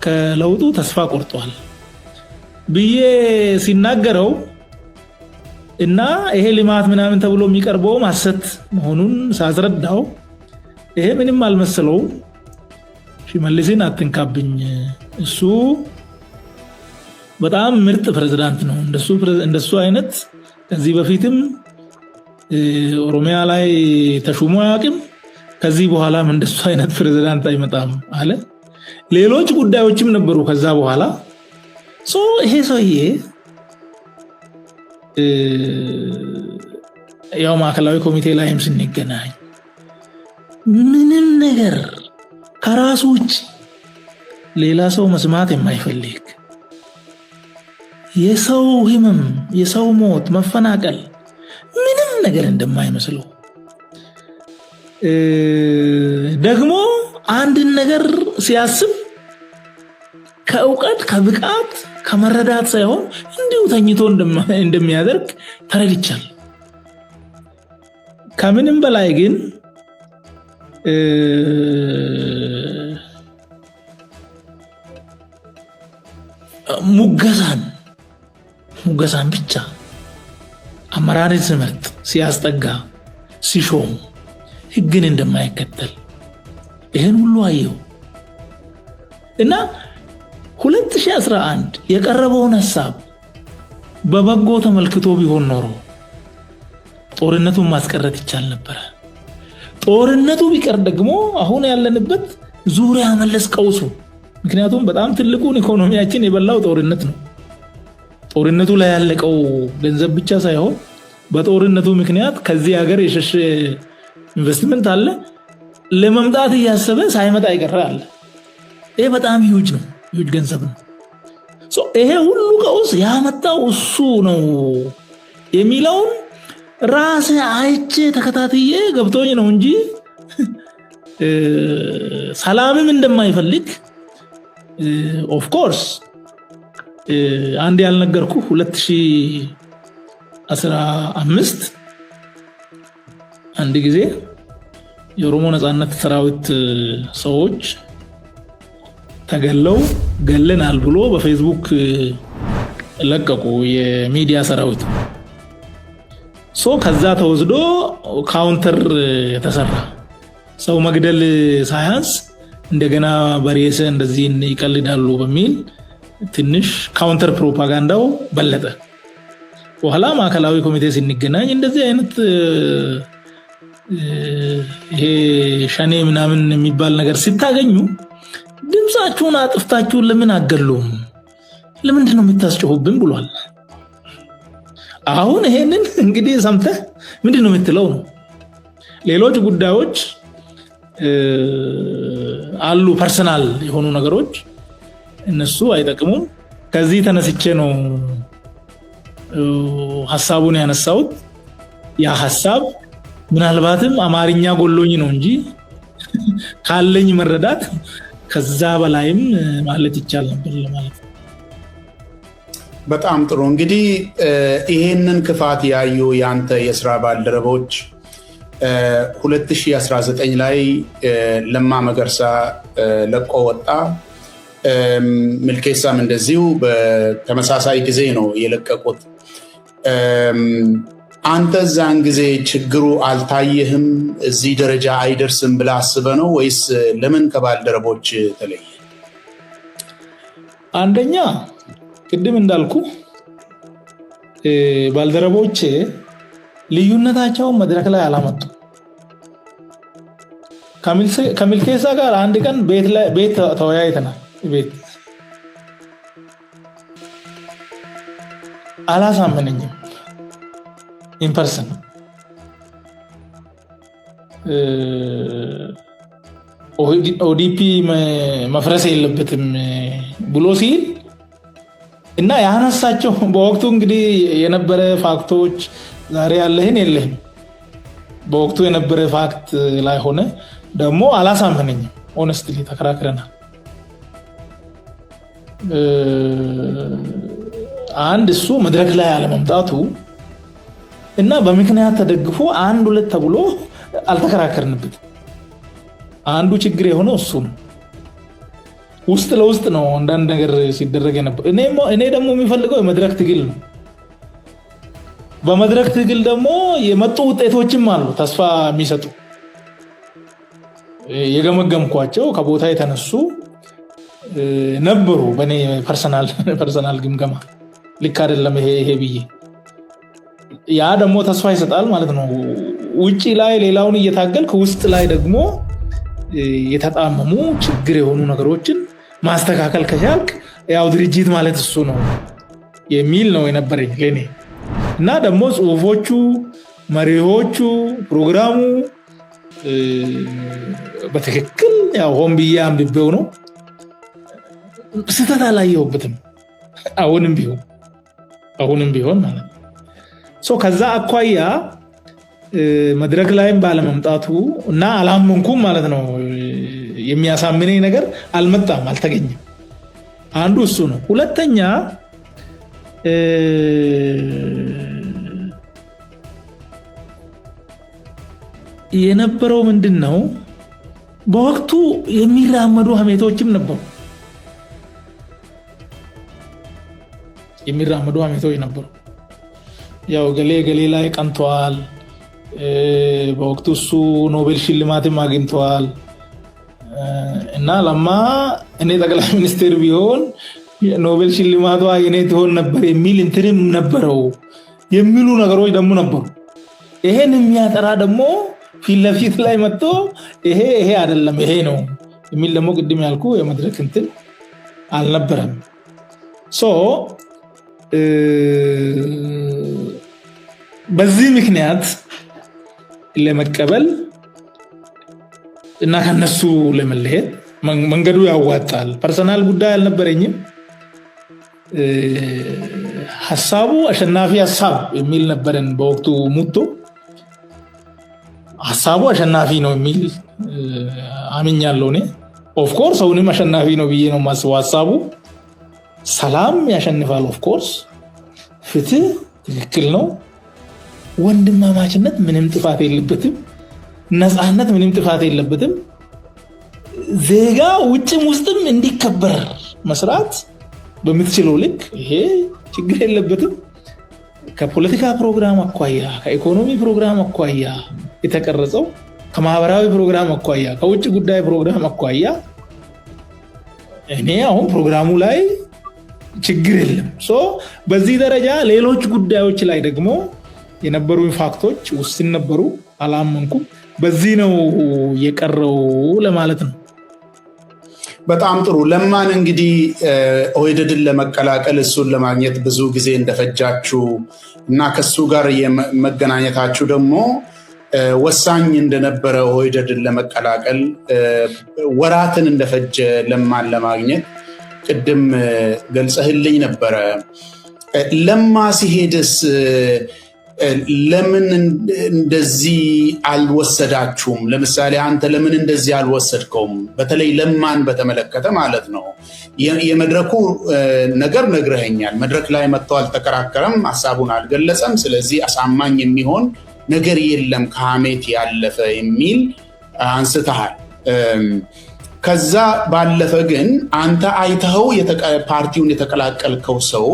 A: ከለውጡ ተስፋ ቆርጧል ብዬ ሲናገረው እና ይሄ ልማት ምናምን ተብሎ የሚቀርበው ማሰት መሆኑን ሳስረዳው ይሄ ምንም አልመሰለው። ሽመልስን አትንካብኝ፣ እሱ በጣም ምርጥ ፕሬዝዳንት ነው፣ እንደሱ አይነት ከዚህ በፊትም ኦሮሚያ ላይ ተሹሞ አያውቅም፣ ከዚህ በኋላም እንደሱ አይነት ፕሬዝዳንት አይመጣም አለ። ሌሎች ጉዳዮችም ነበሩ ከዛ በኋላ። ይሄ ሰውዬ ያው ማዕከላዊ ኮሚቴ ላይም ስንገናኝ ምንም ነገር ከራሱ ውጭ ሌላ ሰው መስማት የማይፈልግ የሰው ህመም፣ የሰው ሞት፣ መፈናቀል ምንም ነገር እንደማይመስለው ደግሞ አንድን ነገር ሲያስብ ከእውቀት ከብቃት ከመረዳት ሳይሆን እንዲሁ ተኝቶ እንደሚያደርግ ተረድቻል። ከምንም በላይ ግን ሙገሳን ብቻ አመራርን ስመርጥ ሲያስጠጋ ሲሾም ህግን እንደማይከተል ይሄን ሁሉ አየው እና 2011 የቀረበውን ሐሳብ በበጎ ተመልክቶ ቢሆን ኖሮ ጦርነቱን ማስቀረት ይቻል ነበር። ጦርነቱ ቢቀር ደግሞ አሁን ያለንበት ዙሪያ መለስ ቀውሱ፣ ምክንያቱም በጣም ትልቁን ኢኮኖሚያችን የበላው ጦርነት ነው። ጦርነቱ ላይ ያለቀው ገንዘብ ብቻ ሳይሆን በጦርነቱ ምክንያት ከዚህ ሀገር የሸሸ ኢንቨስትመንት አለ፣ ለመምጣት እያሰበ ሳይመጣ ይቀራል። ይሄ በጣም ሂውጅ ነው፣ ሂውጅ ገንዘብ ነው። ይሄ ሁሉ ቀውስ ያመጣው እሱ ነው የሚለውን ራሴ አይቼ ተከታትዬ ገብቶኝ ነው እንጂ ሰላምም እንደማይፈልግ ኦፍ ኮርስ አንድ ያልነገርኩ 2015 አንድ ጊዜ የኦሮሞ ነጻነት ሰራዊት ሰዎች ተገለው ገለናል ብሎ በፌስቡክ ለቀቁ የሚዲያ ሰራዊት። ከዛ ተወስዶ ካውንተር የተሰራ ሰው መግደል ሳያንስ እንደገና በሬሰ እንደዚህ ይቀልዳሉ በሚል ትንሽ ካውንተር ፕሮፓጋንዳው በለጠ። በኋላ ማዕከላዊ ኮሚቴ ሲንገናኝ እንደዚህ አይነት ይሄ ሸኔ ምናምን የሚባል ነገር ሲታገኙ ድምጻችሁን አጥፍታችሁን ለምን አገሉም? ለምንድን ነው የምታስጨሁብን ብሏል። አሁን ይሄንን እንግዲህ ሰምተህ ምንድነው የምትለው ነው። ሌሎች ጉዳዮች አሉ፣ ፐርሰናል የሆኑ ነገሮች፣ እነሱ አይጠቅሙም። ከዚህ ተነስቼ ነው ሐሳቡን ያነሳሁት። ያ ሐሳብ ምናልባትም አማርኛ ጎሎኝ ነው እንጂ ካለኝ መረዳት ከዛ በላይም ማለት ይቻላል ነበር ለማለት ነው።
B: በጣም ጥሩ። እንግዲህ ይሄንን ክፋት ያዩ ያንተ የስራ ባልደረቦች 2019 ላይ ለማ መገርሳ ለቆ ወጣ። ሚልኬሳም እንደዚሁ በተመሳሳይ ጊዜ ነው የለቀቁት። አንተ ዛን ጊዜ ችግሩ አልታየህም? እዚህ ደረጃ አይደርስም ብለህ አስበህ ነው ወይስ ለምን ከባልደረቦች ተለየ?
A: አንደኛ ቅድም እንዳልኩ ባልደረቦቼ ልዩነታቸውን መድረክ ላይ አላመጡ። ከሚልኬሳ ጋር አንድ ቀን ቤት ተወያይተናል። ቤት አላሳመነኝም። ኢንፐርሰን ኦዲፒ መፍረስ የለበትም ብሎ ሲል እና ያነሳቸው በወቅቱ እንግዲህ የነበረ ፋክቶች ዛሬ ያለህን የለህም። በወቅቱ የነበረ ፋክት ላይ ሆነ ደግሞ አላሳመነኝም። ሆነስትሊ ተከራክረናል። አንድ እሱ መድረክ ላይ አለመምጣቱ እና በምክንያት ተደግፎ አንድ ሁለት ተብሎ አልተከራከርንበት። አንዱ ችግር የሆነው እሱ ነው። ውስጥ ለውስጥ ነው አንዳንድ ነገር ሲደረግ ነበር። እኔ ደግሞ የሚፈልገው የመድረክ ትግል ነው። በመድረክ ትግል ደግሞ የመጡ ውጤቶችም አሉ ተስፋ የሚሰጡ የገመገምኳቸው ከቦታ የተነሱ ነበሩ። በእኔ ፐርሰናል ግምገማ ልክ አይደለም ይሄ ብዬ ያ ደግሞ ተስፋ ይሰጣል ማለት ነው። ውጪ ላይ ሌላውን እየታገልክ ውስጥ ላይ ደግሞ የተጣመሙ ችግር የሆኑ ነገሮችን ማስተካከል ከቻልክ ያው ድርጅት ማለት እሱ ነው የሚል ነው የነበረኝ ለኔ። እና ደግሞ ጽሁፎቹ፣ መሪዎቹ፣ ፕሮግራሙ በትክክል ያው ሆን ብዬ አንብቤው ነው። ስህተት አላየሁበትም። አሁንም ቢሆን ማለት ነው። ከዛ አኳያ መድረክ ላይም ባለመምጣቱ እና አላመንኩም ማለት ነው። የሚያሳምነኝ ነገር አልመጣም፣ አልተገኘም። አንዱ እሱ ነው። ሁለተኛ የነበረው ምንድነው በወቅቱ የሚራመዱ ሀሜቶችም ነበሩ። ያው ገሌ ላይ ቀንተዋል። በወቅቱ እሱ ኖቤል ሽልማትም አግኝተዋል እና ለማ እኔ ጠቅላይ ሚኒስትር ቢሆን ኖቤል ሽልማቷ የኔ ትሆን ነበር የሚል እንትንም ነበረው የሚሉ ነገሮች ደግሞ ነበሩ። ይሄን የሚያጠራ ደግሞ ፊት ለፊት ላይ መጥቶ ይሄ አይደለም ይሄ ነው የሚል ደግሞ ቅድም ያልኩ የመድረክ እንትን አልነበረም። በዚህ ምክንያት ለመቀበል እና ከነሱ ለመለየት መንገዱ ያዋጣል። ፐርሰናል ጉዳይ አልነበረኝም። ሐሳቡ አሸናፊ ሐሳብ የሚል ነበረን በወቅቱ ሙቶ ሐሳቡ አሸናፊ ነው የሚል አምኛለሁ እኔ። ኦፍ ኮርስ አሁንም አሸናፊ ነው ብዬ ነው የማስበው። ሐሳቡ ሰላም ያሸንፋል። ኦፍ ኮርስ ፍትህ ትክክል ነው። ወንድማማችነት ምንም ጥፋት የለበትም። ነፃነት ምንም ጥፋት የለበትም። ዜጋ ውጭም ውስጥም እንዲከበር መስራት በምትችለው ልክ ይሄ ችግር የለበትም። ከፖለቲካ ፕሮግራም አኳያ፣ ከኢኮኖሚ ፕሮግራም አኳያ የተቀረጸው፣ ከማህበራዊ ፕሮግራም አኳያ፣ ከውጭ ጉዳይ ፕሮግራም አኳያ እኔ አሁን ፕሮግራሙ ላይ ችግር የለም። በዚህ ደረጃ ሌሎች ጉዳዮች ላይ ደግሞ የነበሩ ፋክቶች ውስን ነበሩ፣ አላመንኩም። በዚህ ነው የቀረው ለማለት ነው።
B: በጣም ጥሩ። ለማን እንግዲህ ኦህዴድን ለመቀላቀል እሱን ለማግኘት ብዙ ጊዜ እንደፈጃችሁ እና ከሱ ጋር የመገናኘታችሁ ደግሞ ወሳኝ እንደነበረ ኦህዴድን ለመቀላቀል ወራትን እንደፈጀ ለማን ለማግኘት ቅድም ገልጸህልኝ ነበረ። ለማ ሲሄድስ ለምን እንደዚህ አልወሰዳችሁም? ለምሳሌ አንተ ለምን እንደዚህ አልወሰድከውም? በተለይ ለማን በተመለከተ ማለት ነው። የመድረኩ ነገር ነግረኸኛል። መድረክ ላይ መጥቶ አልተከራከረም፣ ሐሳቡን አልገለጸም። ስለዚህ አሳማኝ የሚሆን ነገር የለም ከሐሜት ያለፈ የሚል አንስተሃል። ከዛ ባለፈ ግን አንተ አይተኸው ፓርቲውን የተቀላቀልከው ሰው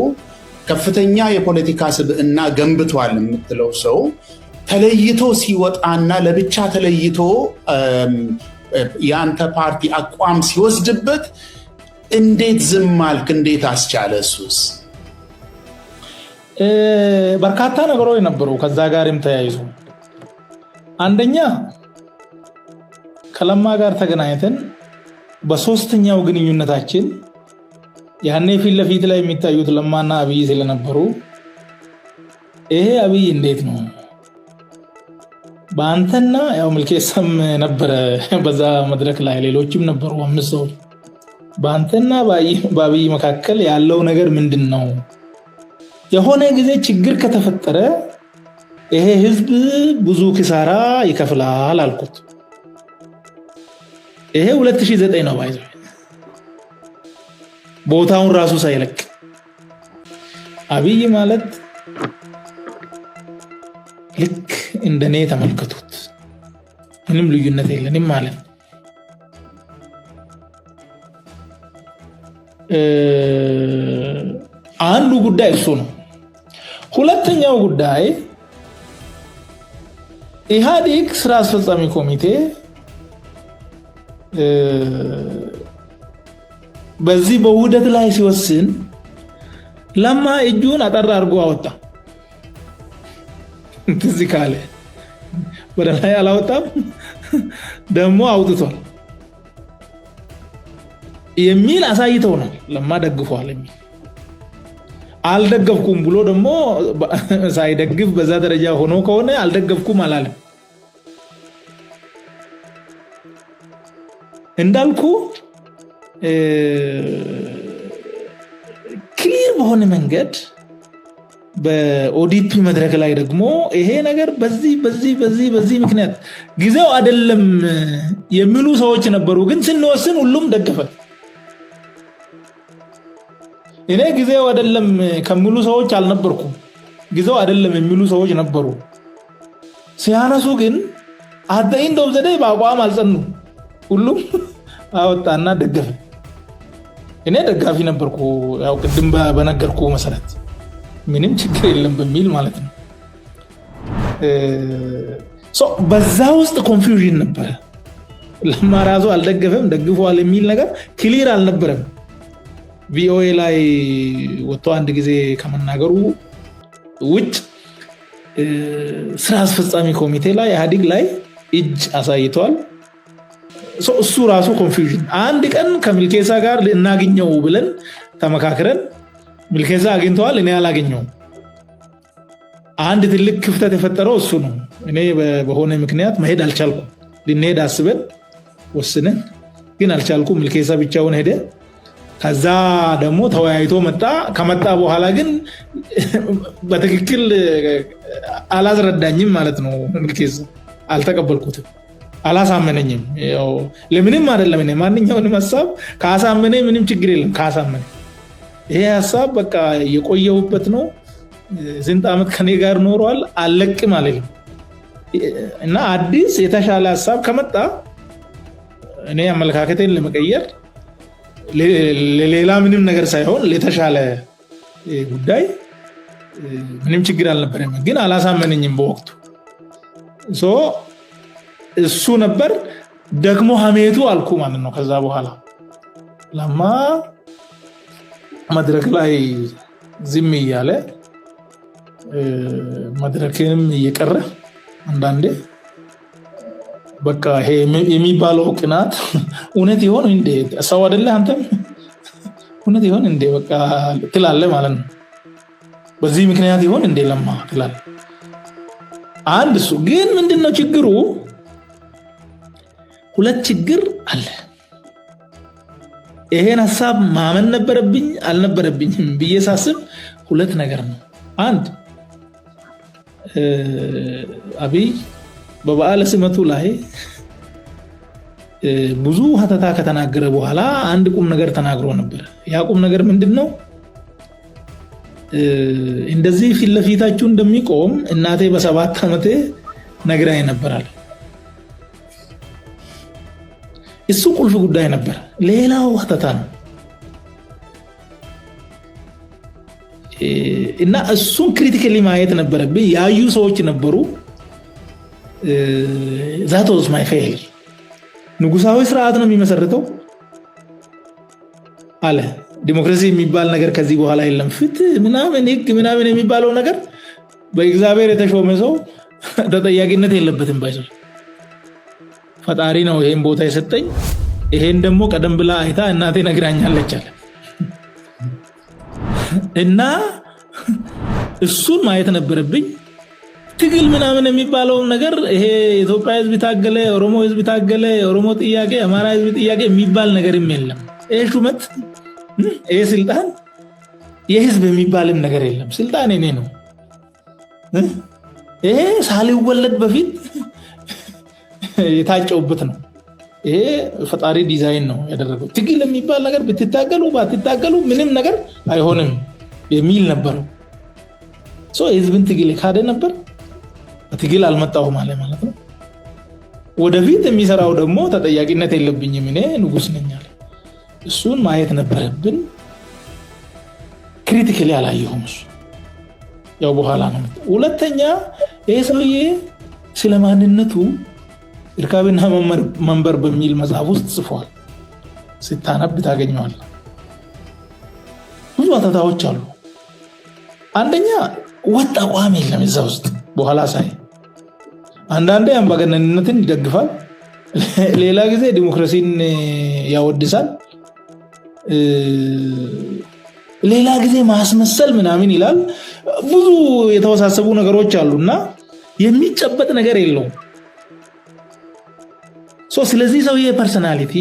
B: ከፍተኛ የፖለቲካ ስብዕና ገንብቷል የምትለው ሰው ተለይቶ ሲወጣና ለብቻ ተለይቶ የአንተ ፓርቲ አቋም ሲወስድበት እንዴት ዝም አልክ? እንዴት አስቻለ? እሱስ
A: በርካታ ነገሮች ነበሩ ከዛ ጋርም ተያይዞ። አንደኛ ከለማ ጋር ተገናኝተን በሶስተኛው ግንኙነታችን ያኔ ፊት ለፊት ላይ የሚታዩት ለማና አብይ ስለነበሩ ይሄ አብይ እንዴት ነው በአንተና ያው ምልኬሳም ነበረ በዛ መድረክ ላይ ሌሎችም ነበሩ 5 ሰዎች በአንተና በአብይ መካከል ያለው ነገር ምንድነው? የሆነ ጊዜ ችግር ከተፈጠረ ይሄ ህዝብ ብዙ ኪሳራ ይከፍላል አልኩት። ይሄ 2009 ነው ባይዘው ቦታውን ራሱ ሳይለቅ አብይ ማለት ልክ እንደኔ ተመልከቱት ምንም ልዩነት የለንም ማለት አንዱ ጉዳይ እሱ ነው። ሁለተኛው ጉዳይ ኢህአዴግ ስራ አስፈጻሚ ኮሚቴ በዚህ በውህደት ላይ ሲወስን ለማ እጁን አጠር አድርጎ አወጣ። ትዝ ካለ ወደ ላይ አላወጣም ደግሞ አውጥቷል የሚል አሳይተውናል። ለማ ደግፏል የሚል አልደገፍኩም ብሎ ደግሞ ሳይደግፍ በዛ ደረጃ ሆኖ ከሆነ አልደገፍኩም አላለም። እንዳልኩ ክሊር በሆነ መንገድ በኦዲፒ መድረክ ላይ ደግሞ ይሄ ነገር በዚህ ምክንያት ጊዜው አይደለም የሚሉ ሰዎች ነበሩ። ግን ስንወስን ሁሉም ደገፈ። እኔ ጊዜው አይደለም ከሚሉ ሰዎች አልነበርኩም። ጊዜው አይደለም የሚሉ ሰዎች ነበሩ። ሲያነሱ ግን አደይ እንደው ዘዴ በአቋም አልጸኑ። ሁሉም አወጣና ደገፈ። እኔ ደጋፊ ነበርኩ። ያው ቅድም በነገርኩ መሰረት ምንም ችግር የለም በሚል ማለት ነው። በዛ ውስጥ ኮንፊውዥን ነበረ። ለማ ራሱ አልደገፈም ደግፏል የሚል ነገር ክሊር አልነበረም። ቪኦኤ ላይ ወጥቶ አንድ ጊዜ ከመናገሩ ውጭ ስራ አስፈጻሚ ኮሚቴ ላይ ኢህአዴግ ላይ እጅ አሳይቷል። እሱ ራሱ ኮንፊውዥን አንድ ቀን ከምልኬሳ ጋር እናገኘው ብለን ተመካክረን ምልኬሳ አግኝተዋል፣ እኔ አላገኘውም። አንድ ትልቅ ክፍተት የፈጠረው እሱ ነው። እኔ በሆነ ምክንያት መሄድ አልቻልኩም። ልንሄድ አስበን ወስነን ግን አልቻልኩም። ምልኬሳ ብቻውን ሄደ። ከዛ ደግሞ ተወያይቶ መጣ። ከመጣ በኋላ ግን በትክክል አላስረዳኝም ማለት ነው። ምልኬሳ አልተቀበልኩትም፣ አላሳመነኝም። ለምንም አይደለም። እኔ ማንኛውንም ሐሳብ ካሳመነ ምንም ችግር የለም። ካሳመነ ይሄ ሐሳብ በቃ የቆየውበት ነው። ስንት ዓመት ከኔ ጋር ኖሯል፣ አለቅም አለኝ እና አዲስ የተሻለ ሐሳብ ከመጣ እኔ አመለካከቴን ለመቀየር ሌላ ምንም ነገር ሳይሆን ለተሻለ ጉዳይ ምንም ችግር አልነበረም። ግን አላሳመነኝም በወቅቱ። እሱ ነበር ደግሞ ሐሜቱ አልኩ ማለት ነው። ከዛ በኋላ ለማ መድረክ ላይ ዝም እያለ መድረክንም እየቀረ አንዳንዴ በቃ ይሄ የሚባለው ቅናት እውነት ይሆን እንዴ? ሰው አይደለ አንተም እውነት ይሆን እንዴ? በቃ ትላለህ ማለት ነው። በዚህ ምክንያት ይሆን እንዴ ለማ ትላለህ። አንድ እሱ ግን ምንድነው ችግሩ? ሁለት ችግር አለ። ይሄን ሐሳብ ማመን ነበረብኝ አልነበረብኝም ብዬ ሳስብ ሁለት ነገር ነው። አንድ አብይ በበዓለ ሲመቱ ላይ ብዙ ሀተታ ከተናገረ በኋላ አንድ ቁም ነገር ተናግሮ ነበር። ያ ቁም ነገር ምንድነው? እንደዚህ ፊት ለፊታችሁ እንደሚቆም እናቴ በ7 ዓመቴ ነግራኝ ነበራል። እሱ ቁልፍ ጉዳይ ነበር። ሌላው ሀተታ ነው እና እሱን ክሪቲካሊ ማየት ነበረብኝ። ያዩ ሰዎች ነበሩ። that was my failure። ንጉሳዊ ስርዓት ነው የሚመሰርተው አለ። ዲሞክራሲ የሚባል ነገር ከዚህ በኋላ የለም። ፍትህ ምናምን ህግ ምናምን የሚባለው ነገር በእግዚአብሔር የተሾመ ሰው ተጠያቂነት የለበትም። ባይሰው ፈጣሪ ነው ይሄን ቦታ የሰጠኝ። ይሄን ደግሞ ቀደም ብላ አይታ እናቴ ነግራኛለች አለ እና እሱን ማየት ነበረብኝ። ትግል ምናምን የሚባለው ነገር ይሄ ኢትዮጵያ ህዝብ ታገለ፣ ኦሮሞ ህዝብ ታገለ፣ ኦሮሞ ጥያቄ፣ አማራ ህዝብ ጥያቄ የሚባል ነገርም የለም። ይሄ ሹመት፣ ይሄ ስልጣን የህዝብ የሚባልም ነገር የለም። ስልጣን እኔ ነው። ይሄ ሳልወለድ በፊት የታጨውበት ነው። ይሄ ፈጣሪ ዲዛይን ነው ያደረገው። ትግል የሚባል ነገር ብትታገሉ ባትታገሉ ምንም ነገር አይሆንም የሚል ነበር። ህዝብን ትግል ካደ ነበር። ትግል አልመጣሁም ማለት ነው። ወደፊት የሚሰራው ደግሞ ተጠያቂነት የለብኝም እኔ ንጉስ ነኝ አለ። እሱን ማየት ነበረብን። ክሪቲካሊ አላየሁም። እሱ ያው በኋላ ነው። ሁለተኛ ይሄ ሰውዬ ስለማንነቱ እርካብና መንበር በሚል መጽሐፍ ውስጥ ጽፏል። ስታነብ ታገኘዋል። ብዙ አተታዎች አሉ። አንደኛ ወጥ አቋም የለም እዛ ውስጥ። በኋላ ሳይ አንዳንዴ አምባገነንነትን ይደግፋል፣ ሌላ ጊዜ ዲሞክራሲን ያወድሳል፣ ሌላ ጊዜ ማስመሰል ምናምን ይላል። ብዙ የተወሳሰቡ ነገሮች አሉና የሚጨበጥ ነገር የለውም። ስለዚህ ሰውዬ ፐርሰናሊቲ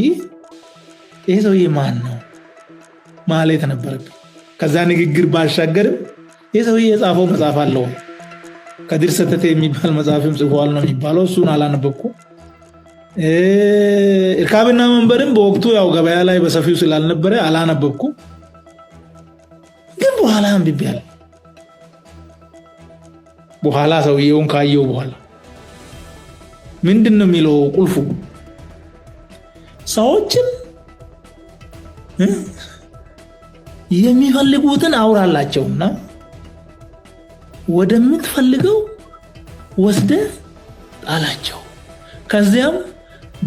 A: ይሄ ሰውዬ ማን ነው ማለት ነበረብኝ። ከዛ ንግግር ባሻገርም ይሄ ሰውዬ የጻፈው መጽሐፍ አለው። ከድር ሰተቴ የሚባል መጽሐፍም ጽፏል ነው የሚባለው። እሱን አላነበብኩም። እርካብና መንበርም በወቅቱ ያው ገበያ ላይ በሰፊው ስላልነበረ አላነበብኩም። ግን በኋላ አንብቤያለሁ። በኋላ ሰውዬውን ካየው በኋላ ምንድነው የሚለው ቁልፉ? ሰዎችን የሚፈልጉትን አውራላቸውና ወደምትፈልገው ወስደ ጣላቸው። ከዚያም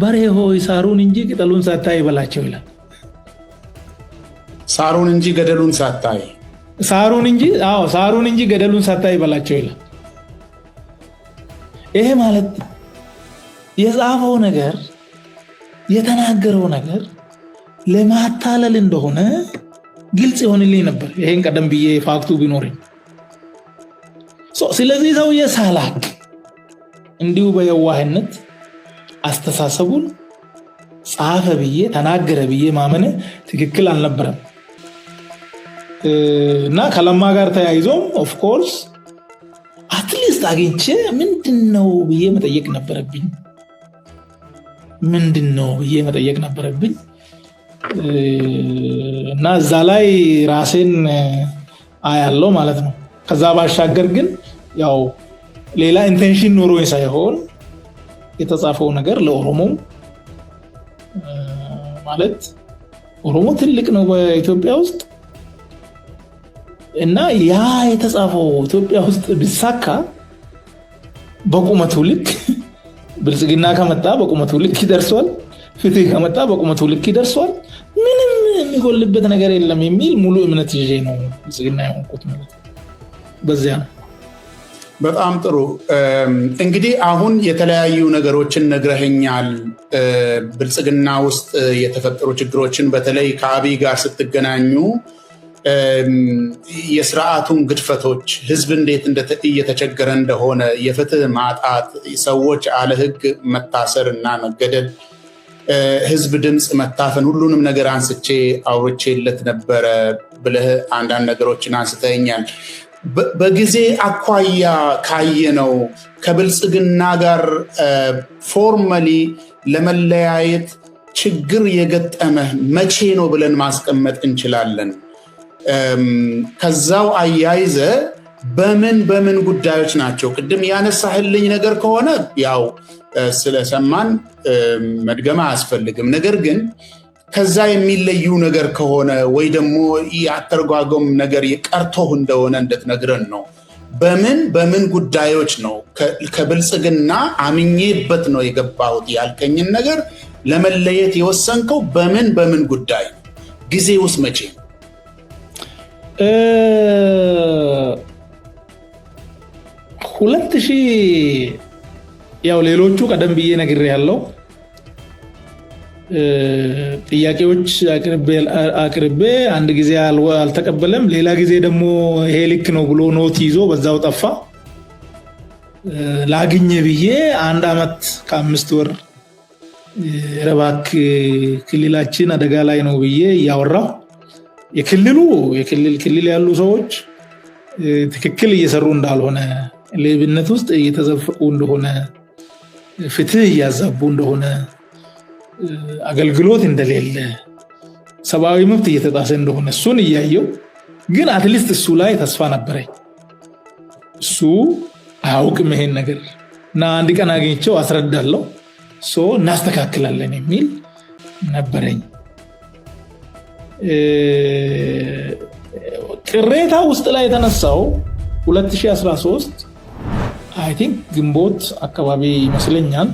A: በሬ ሆይ ሳሩን እንጂ ቅጠሉን ሳታይ በላቸው ይላል።
B: ሳሩን እንጂ ገደሉን ሳታይ፣
A: ሳሩን እንጂ ገደሉን ሳታይ በላቸው ይላል። ይሄ ማለት የጻፈው ነገር የተናገረው ነገር ለማታለል እንደሆነ ግልጽ ይሆንልኝ ነበር። ይሄን ቀደም ብዬ ፋክቱ ቢኖርኝ። ስለዚህ ሰውዬ ሳላቅ እንዲሁ በየዋህነት አስተሳሰቡን ጻፈ ብዬ ተናገረ ብዬ ማመን ትክክል አልነበረም እና ከለማ ጋር ተያይዞም ኦፍ ኮርስ አትሊስት አግኝቼ ምንድነው ብዬ መጠየቅ ነበረብኝ እና እዛ ላይ ራሴን አያለው ማለት ነው። ከዛ ባሻገር ግን ያው ሌላ ኢንቴንሽን ኖሮኝ ሳይሆን የተጻፈው ነገር ለኦሮሞ ማለት ኦሮሞ ትልቅ ነው በኢትዮጵያ ውስጥ እና ያ የተጻፈው ኢትዮጵያ ውስጥ ቢሳካ በቁመቱ ልክ ብልጽግና ከመጣ በቁመቱ ልክ ይደርሷል፣ ፍትህ ከመጣ በቁመቱ ልክ ይደርሷል፣ ምንም የሚጎልበት ነገር የለም የሚል ሙሉ እምነት ይዤ ነው ብልጽግና የሆንኩት ማለት ነው። በዚያ ነው።
B: በጣም ጥሩ። እንግዲህ አሁን የተለያዩ ነገሮችን ነግረኸኛል። ብልጽግና ውስጥ የተፈጠሩ ችግሮችን በተለይ ከአብይ ጋር ስትገናኙ የስርዓቱን ግድፈቶች፣ ህዝብ እንዴት እየተቸገረ እንደሆነ፣ የፍትህ ማጣት፣ ሰዎች አለ ህግ መታሰር እና መገደል፣ ህዝብ ድምፅ መታፈን፣ ሁሉንም ነገር አንስቼ አውርቼለት ነበረ ብለህ አንዳንድ ነገሮችን አንስተኛል። በጊዜ አኳያ ካየነው ከብልጽግና ጋር ፎርማሊ ለመለያየት ችግር የገጠመ መቼ ነው ብለን ማስቀመጥ እንችላለን? ከዛው አያይዘ በምን ጉዳዮች ናቸው? ቅድም ያነሳህልኝ ነገር ከሆነ ያው ስለሰማን መድገም አያስፈልግም። ነገር ግን ከዛ የሚለዩ ነገር ከሆነ ወይ ደግሞ ያተርጓጎም ነገር የቀርቶህ እንደሆነ እንድትነግረን ነው። በምን ጉዳዮች ነው ከብልጽግና አምኜበት ነው የገባሁት ያልከኝን ነገር ለመለየት የወሰንከው? በምን ጉዳይ ጊዜ ውስጥ መቼ?
A: ሁለት ሺህ ያው ሌሎቹ ቀደም ብዬ ነግሬያለሁ። ጥያቄዎች አቅርቤ አንድ ጊዜ አልተቀበለም፣ ሌላ ጊዜ ደግሞ ይሄ ልክ ነው ብሎ ኖት ይዞ በዛው ጠፋ። ላግኘ ብዬ 1 ዓመት ከ5 ወር ረባክ ክልላችን አደጋ ላይ ነው ብዬ ያወራው የክልል ያሉ ሰዎች ትክክል እየሰሩ እንዳልሆነ፣ ሌብነት ውስጥ እየተዘፈቁ እንደሆነ፣ ፍትህ እያዛቡ እንደሆነ፣ አገልግሎት እንደሌለ፣ ሰብአዊ መብት እየተጣሰ እንደሆነ እሱን እያየው ግን አትሊስት እሱ ላይ ተስፋ ነበረኝ። እሱ አያውቅም ይሄን ነገር እና አንድ ቀን አግኝቼው አስረዳለሁ እናስተካክላለን የሚል ነበረኝ። ቅሬታ ውስጥ ላይ የተነሳው 2013 አይ ቲንክ ግንቦት አካባቢ ይመስለኛል።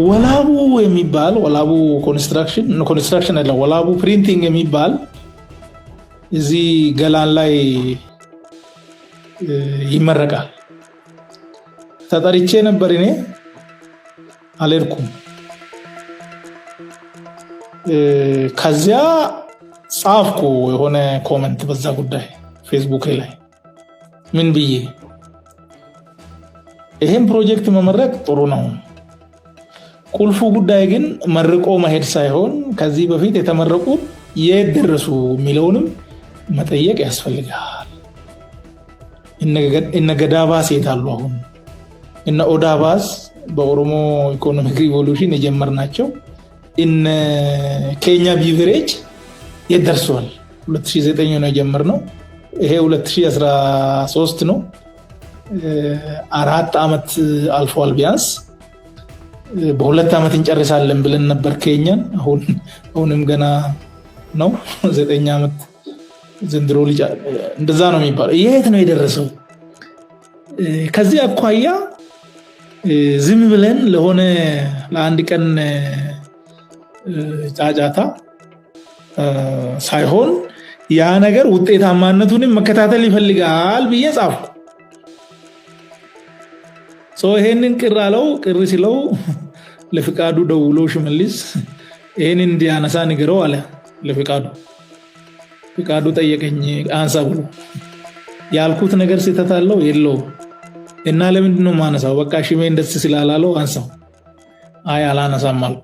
A: ወላቡ የሚባል ወላቡ ኮንስትራክሽን አለ፣ ወላቡ ፕሪንቲንግ የሚባል እዚህ ገላን ላይ ይመረቃል። ተጠርቼ ነበር፣ እኔ አልሄድኩም። ከዚያ ጻፍኩ የሆነ ኮመንት በዛ ጉዳይ ፌስቡክ ላይ ምን ብዬ፣ ይሄን ፕሮጀክት መመረቅ ጥሩ ነው፣ ቁልፉ ጉዳይ ግን መርቆ መሄድ ሳይሆን ከዚህ በፊት የተመረቁ የት ደረሱ የሚለውንም መጠየቅ ያስፈልጋል። እነ ገዳባስ የት አሉ? አሁን እነ ኦዳባስ በኦሮሞ ኢኮኖሚክ ሪቮሉሽን የጀመርናቸው እነ ኬኛ ቢቨሬጅ የት ደርሷል? 2009 ነው የጀመርነው፣ ይሄ 2013 ነው። 4 ዓመት አልፏል። ቢያንስ በ2 ዓመት እንጨርሳለን ብለን ነበር ኬኛን። አሁንም ገና ነው 9 ዓመት ዘንድሮ ልጅ እንደዛ ነው የሚባለው። የት ነው የደረሰው? ከዚህ አኳያ ዝም ብለን ለሆነ ለአንድ ቀን ጫጫታ ሳይሆን ያ ነገር ውጤታማነቱንም መከታተል ይፈልጋል ብዬ ጻፍኩ። ይሄንን ቅር ሲለው ለፍቃዱ ደውሎ ሽመልስ ይሄንን እንዲያነሳ ንገረው አለ ለፍቃዱ። ፍቃዱ ጠየቀኝ አንሳ ብሎ። ያልኩት ነገር ስህተት አለው የለውም? እና ለምንድን ነው ማነሳው? በቃ ሽሜ እንደስ ስላላለው አንሳው። አይ አላነሳም አልኩ።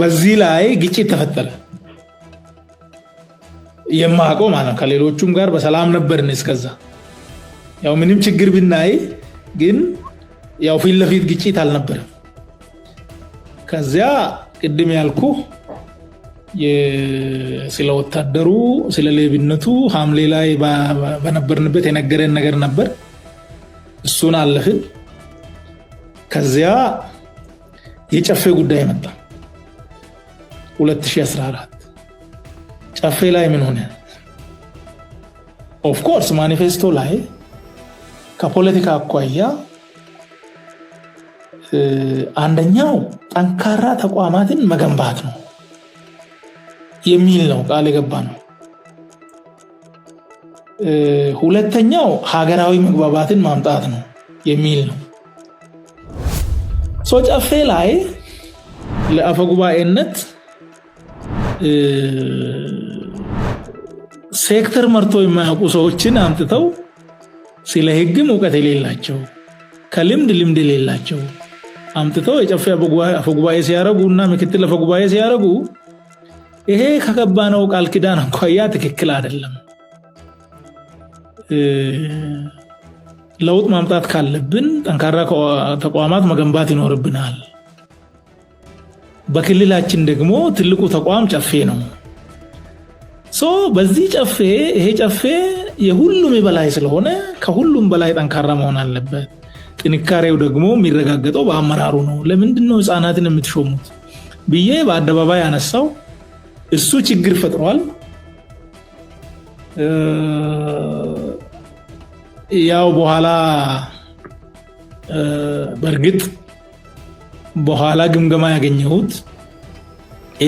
A: በዚህ ላይ ግጭት ተፈጠረ። የማውቀው ማለት ነው። ከሌሎቹም ጋር በሰላም ነበርን እስከዛ። ያው ምንም ችግር ብናይ ግን ያው ፊት ለፊት ግጭት አልነበረም። ከዚያ ቅድም ያልኩ ስለ ወታደሩ ስለ ሌብነቱ ሐምሌ ላይ በነበርንበት የነገረን ነገር ነበር። እሱን አለፍን። ከዚያ የጨፌ ጉዳይ መጣ 2014። ጨፌ ላይ ምን ሆነ? ኦፍ ኮርስ ማኒፌስቶ ላይ ከፖለቲካ አኳያ አንደኛው ጠንካራ ተቋማትን መገንባት ነው የሚል ነው ቃል የገባ ነው። ሁለተኛው ሀገራዊ መግባባትን ማምጣት ነው የሚል ነው። ጨፌ ላይ ለአፈጉባኤነት ሴክተር መርቶ የማያውቁ ሰዎችን አምጥተው ስለ ህግም እውቀት የሌላቸው ከልምድ የሌላቸው አምጥተው የጨፌ አፈጉባኤ ሲያረጉ እና ምክትል አፈጉባኤ ሲያረጉ ይሄ ከገባነው ቃል ኪዳን እንኳን ትክክል አይደለም። ለውጥ ማምጣት ካለብን ጠንካራ ተቋማት መገንባት ይኖርብናል። በክልላችን ደግሞ ትልቁ ተቋም ጨፌ ነው። በዚህ ጨፌ ይሄ ጨፌ የሁሉም በላይ ስለሆነ ከሁሉም በላይ ጠንካራ መሆን አለበት። ጥንካሬው ደግሞ የሚረጋገጠው በአመራሩ ነው። ለምንድነው ህፃናትን የምትሾሙት ብዬ በአደባባይ ያነሳው እሱ ችግር ፈጥሯል። ያው በኋላ በርግጥ በኋላ ግምገማ ያገኘሁት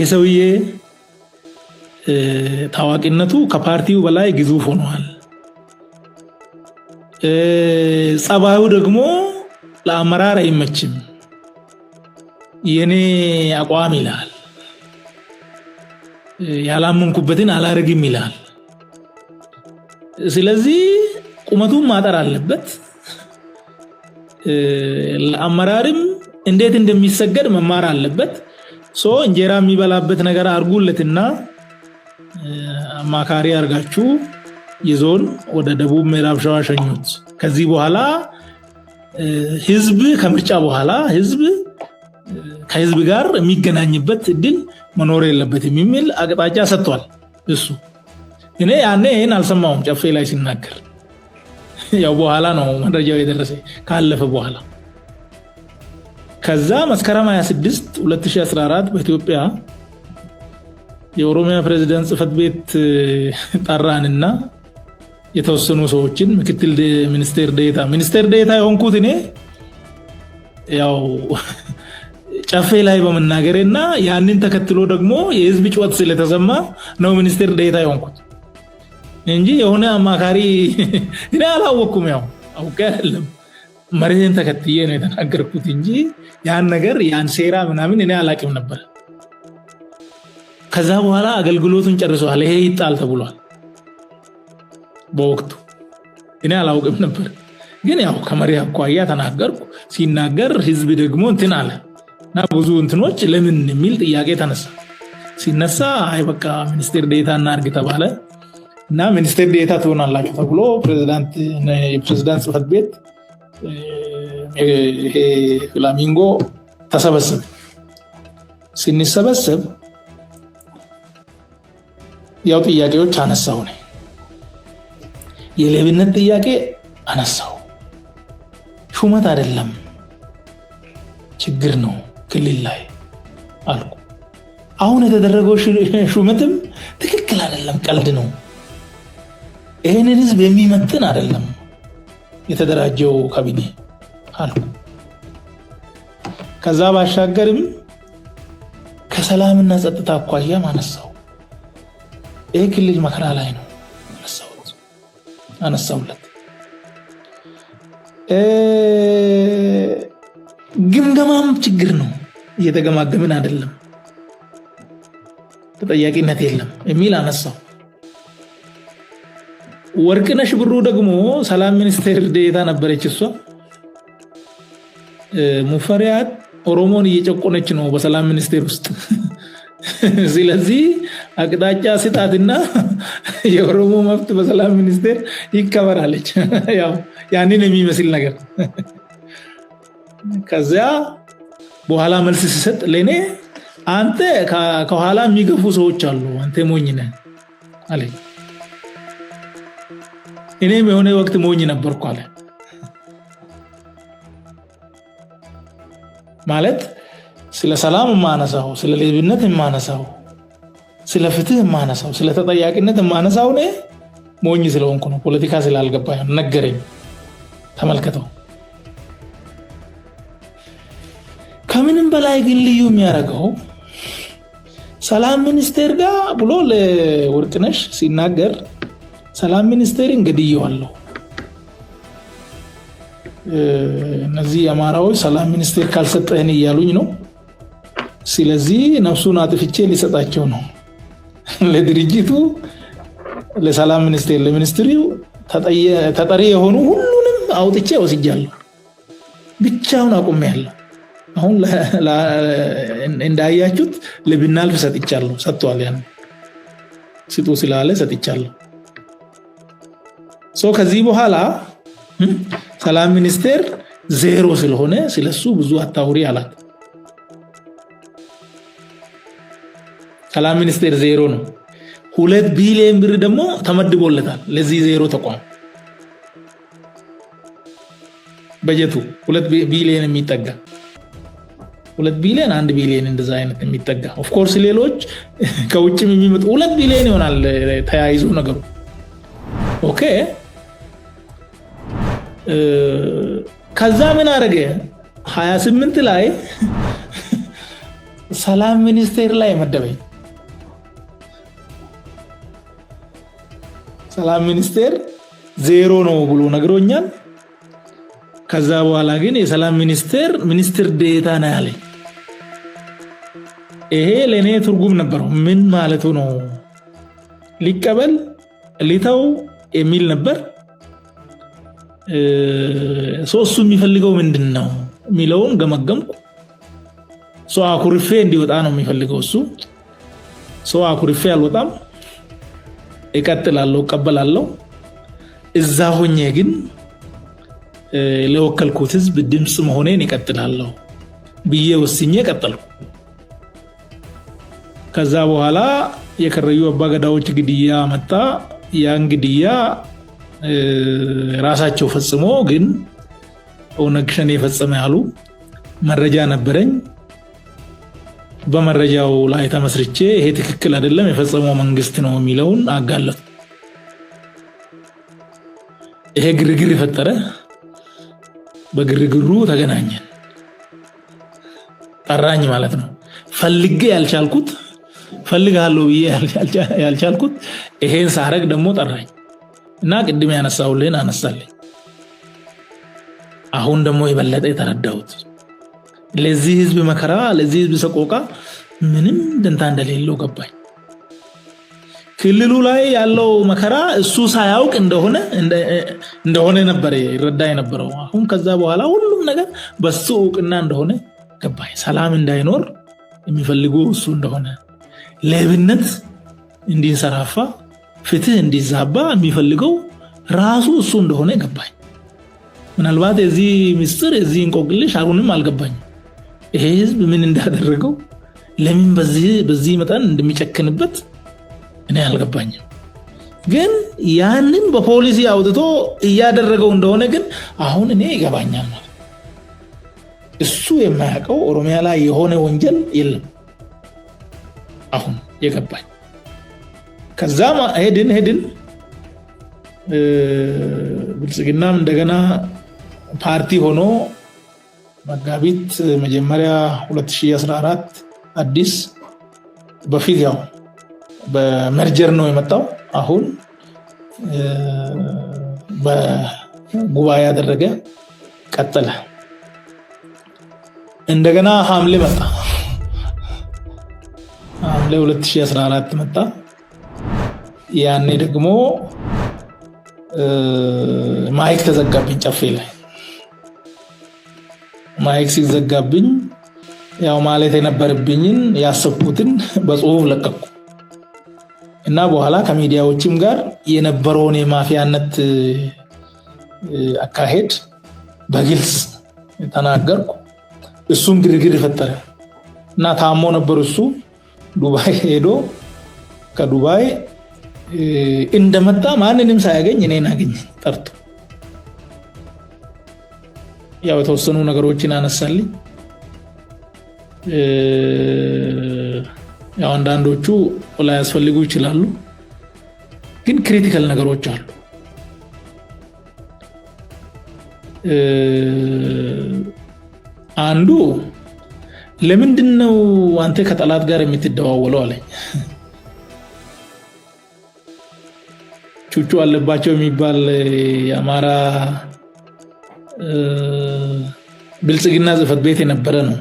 A: ሰውዬ ታዋቂነቱ ከፓርቲው በላይ ግዙፍ ሆኗል። ጸባዩ ደግሞ ለአመራር አይመችም። የኔ አቋም ይላል፣ ያላመንኩበትን አላረግም ይላል። ስለዚህ ቁመቱን ማጠር አለበት። ለአመራርም እንዴት እንደሚሰገድ መማር አለበት። እንጀራ የሚበላበት ነገር አርጉለትና አማካሪ አርጋችሁ ይዞን ወደ ደቡብ ምዕራብ ሸዋ ሸኙት። ከዚህ በኋላ ህዝብ ከምርጫ በኋላ ህዝብ ከህዝብ ጋር የሚገናኝበት እድል መኖር የለበትም የሚል አቅጣጫ ሰጥቷል። እሱ እኔ ያኔ ይሄን አልሰማሁም ጨፌ ላይ ሲናገር። ያው በኋላ ነው መረጃው የደረሰ ካለፈ በኋላ። ከዛ መስከረም 26 2014 በኢትዮጵያ የኦሮሚያ ፕሬዝዳንት ጽህፈት ቤት ጠራንና የተወሰኑ ሰዎችን ምክትል ሚኒስቴር ዴኤታ የሆንኩት እኔ ያው ጨፌ ላይ በመናገርና ያንን ተከትሎ ደግሞ የህዝብ ጩኸት ስለተሰማ ነው ሚኒስቴር ዴኤታ የሆንኩት እንጂ የሆነ አማካሪ እኔ አላወኩም። ያው አውቄ አይደለም መሬትን ተከትዬ ነው የተናገርኩት እንጂ ያን ነገር ያን ሴራ ምናምን እኔ አላውቅም ነበር። ከዛ በኋላ አገልግሎቱን ጨርሷል፣ ይሄ ይጣል ተብሏል። በወቅቱ እኔ አላውቅም ነበር፣ ግን ያው ከመሪ አኳያ ተናገርኩ። ሲናገር ህዝብ ደግሞ እንትን አለ እና ብዙ እንትኖች ለምን የሚል ጥያቄ ተነሳ። ሲነሳ አይ በቃ ሚኒስቴር ዴኤታ እናድርግ ተባለ እና ሚኒስቴር ዴኤታ ትሆናላችሁ ተብሎ የፕሬዝዳንት ጽህፈት ቤት ይሄ ፍላሚንጎ ተሰበሰበ። ስንሰበሰብ ያው ጥያቄዎች አነሳው ነው። የሌብነት ጥያቄ አነሳው። ሹመት አይደለም ችግር ነው ክልል ላይ አልኩ። አሁን የተደረገው ሹመትም ትክክል አይደለም፣ ቀልድ ነው። ይሄንን ህዝብ የሚመጥን አይደለም የተደራጀው ካቢኔ አልኩ። ከዛ ባሻገርም ከሰላምና ጸጥታ አኳያ አነሳው። ይሄ ክልል መከራ ላይ ነው አነሳውለት። ግምገማም ችግር ነው፣ እየተገማገምን አይደለም፣ ተጠያቂነት የለም የሚል አነሳው። ወርቅነሽ ብሩ ደግሞ ሰላም ሚኒስቴር ዴኤታ ነበረች። እሷ ሙፈሪያት ኦሮሞን እየጨቆነች ነው በሰላም ሚኒስቴር ውስጥ። ስለዚህ አቅጣጫ ስጣትና የኦሮሞ መብት በሰላም ሚኒስቴር ይከበራለች። ያው ያንን የሚመስል ነገር። ከዛ በኋላ መልስ ሲሰጥ ለኔ አንተ ከኋላ የሚገፉ ሰዎች አሉ፣ አንተ ሞኝ ነህ አለኝ። እኔም የሆነ ወቅት ሞኝ ነበርኩ አለ። ማለት ስለ ሰላም ማነሳው፣ ስለ ሌብነት ማነሳው፣ ስለ ፍትህ ማነሳው፣ ስለ ተጠያቂነት ማነሳው ነው ሞኝ ስለሆንኩ ነው። ፖለቲካ ስላልገባኝ ነገረኝ። ተመልከተው። ከምንም በላይ ግን ልዩ የሚያደርገው ሰላም ሚኒስቴር ጋር ብሎ ለወርቅነሽ ሲናገር ሰላም ሚኒስቴር እንግዲያዋለሁ፣ እነዚህ አማራዎች ሰላም ሚኒስቴር ካልሰጠህን እያሉኝ ነው። ስለዚህ ነፍሱን አጥፍቼ ሊሰጣቸው ነው። ለድርጅቱ ለሰላም ሚኒስቴር ለሚኒስትሪው ተጠሪ የሆኑ ሁሉንም አውጥቼ ወስጃለሁ፣ ብቻውን አቁሜያለሁ አሁን እንዳያችሁት ለብናልፍ ሰጥቻለሁ ሰጥቷል ያን ሲጡ ስላለ ሰጥቻለሁ ከዚህ በኋላ ሰላም ሚኒስቴር ዜሮ ስለሆነ ስለሱ ብዙ አታውሪ አላት ሰላም ሚኒስቴር ዜሮ ነው 2 ቢሊዮን ብር ደግሞ ተመድቦለታል ለዚህ ዜሮ ተቋም በጀቱ 2 ቢሊዮን የሚጠጋ 2 ቢሊዮን 1 ቢሊዮን እንደዛ አይነት የሚጠጋ ኦፍ ኮርስ ሌሎች ከውጭም የሚመጡ 2 ቢሊዮን ይሆናል ተያይዞ ነገሩ ኦኬ ከዛ ምን አረገ 28 ላይ ሰላም ሚኒስቴር ላይ መደበኝ ሰላም ሚኒስቴር ዜሮ ነው ብሎ ነግሮኛል ከዛ በኋላ ግን የሰላም ሚኒስትር ዴታ ነው ያለኝ ይሄ ለኔ ትርጉም ነበረው ምን ማለቱ ነው ሊቀበል ሊተው የሚል ነበር ሶስቱ የሚፈልገው ምንድነው ሚለውን ገመገምኩ አኩርፌ እንዲወጣ ነው የሚፈልገው እሱ አኩርፌ አልወጣም እቀጥላለሁ ቀበላለሁ እዛ ሆኜ ግን ለወከልኩት ህዝብ ድምጽ መሆኔን እቀጥላለሁ ብዬ ወስኜ ቀጠልኩ ከዛ በኋላ የከረዩ አባገዳዎች ግድያ መጣ ያን ግድያ ራሳቸው ፈጽሞ ግን ኦነግሸን የፈጸመ ያሉ መረጃ ነበረኝ በመረጃው ላይ ተመስርቼ ይሄ ትክክል አይደለም የፈጸመው መንግስት ነው የሚለውን አጋለጥኩ ይሄ ግርግር ፈጠረ በግርግሩ ተገናኘን ጠራኝ ማለት ነው ፈልጌ ያልቻልኩት ፈልጋለሁ ብዬ ያልቻልኩት ይሄን ሳረግ ደግሞ ጠራኝ እና ቅድም ያነሳውልን አነሳለኝ አሁን ደግሞ የበለጠ ተረዳሁት ለዚህ ህዝብ መከራ ለዚህ ህዝብ ሰቆቃ ምንም ደንታ እንደሌለው ገባኝ ክልሉ ላይ ያለው መከራ እሱ ሳያውቅ እንደሆነ ነበር ይረዳ የነበረው አሁን ከዛ በኋላ ሁሉም ነገር በሱ እውቅና እንደሆነ ገባኝ ሰላም እንዳይኖር የሚፈልገው እሱ እንደሆነ ለብነት እንዲንሰራፋ ፍትህ እንዲዛባ የሚፈልገው ራሱ እሱ እንደሆነ ገባኝ ምናልባት እዚህ ምስጢር እዚህ እንቆቅልሽ አሁንም አልገባኝ ይሄ ህዝብ ምን እንዳደረገው ለምን በዚህ መጠን እንደሚጨክንበት እኔ አልገባኝም ግን ያንን በፖሊሲ አውጥቶ እያደረገው እንደሆነ ግን አሁን እኔ ይገባኛል ማለት እሱ የማያውቀው ኦሮሚያ ላይ የሆነ ወንጀል የለም አሁን የገባኝ ከዛ ሄድን ብልጽግናም እንደገና ፓርቲ ሆኖ መጋቢት መጀመሪያ 2014 አዲስ በፊት ያው በመርጀር ነው የመጣው አሁን በጉባኤ ያደረገ ቀጠለ እንደገና ሐምሌ መጣ ሐምሌ 2014 መጣ ያኔ ደግሞ ማይክ ተዘጋብኝ ጨፌ ላይ ማይክ ሲዘጋብኝ ያው ማለት የነበረብኝን ያሰብኩትን በጽሁፍ ለቀቅኩ እና በኋላ ከሚዲያዎችም ጋር የነበረውን የማፊያነት አካሄድ በግልጽ ተናገርኩ እሱም ግርግር ፈጠረ እና ታሞ ነበር እሱ ዱባይ ሄዶ ከዱባይ እንደመጣ ማንንም ሳያገኝ እኔን አገኘ ጠርቶ ያው ተወሰኑ ነገሮችን አነሳልኝ ያው አንዳንዶቹ ላይ ያስፈልጉ ይችላሉ ግን ክሪቲካል ነገሮች አሉ አንዱ ለምንድነው አንተ ከጠላት ጋር የምትደዋወለው አለኝ ቹቹ አለባቸው የሚባል የአማራ ብልጽግና ጽፈት ቤት የነበረ ነው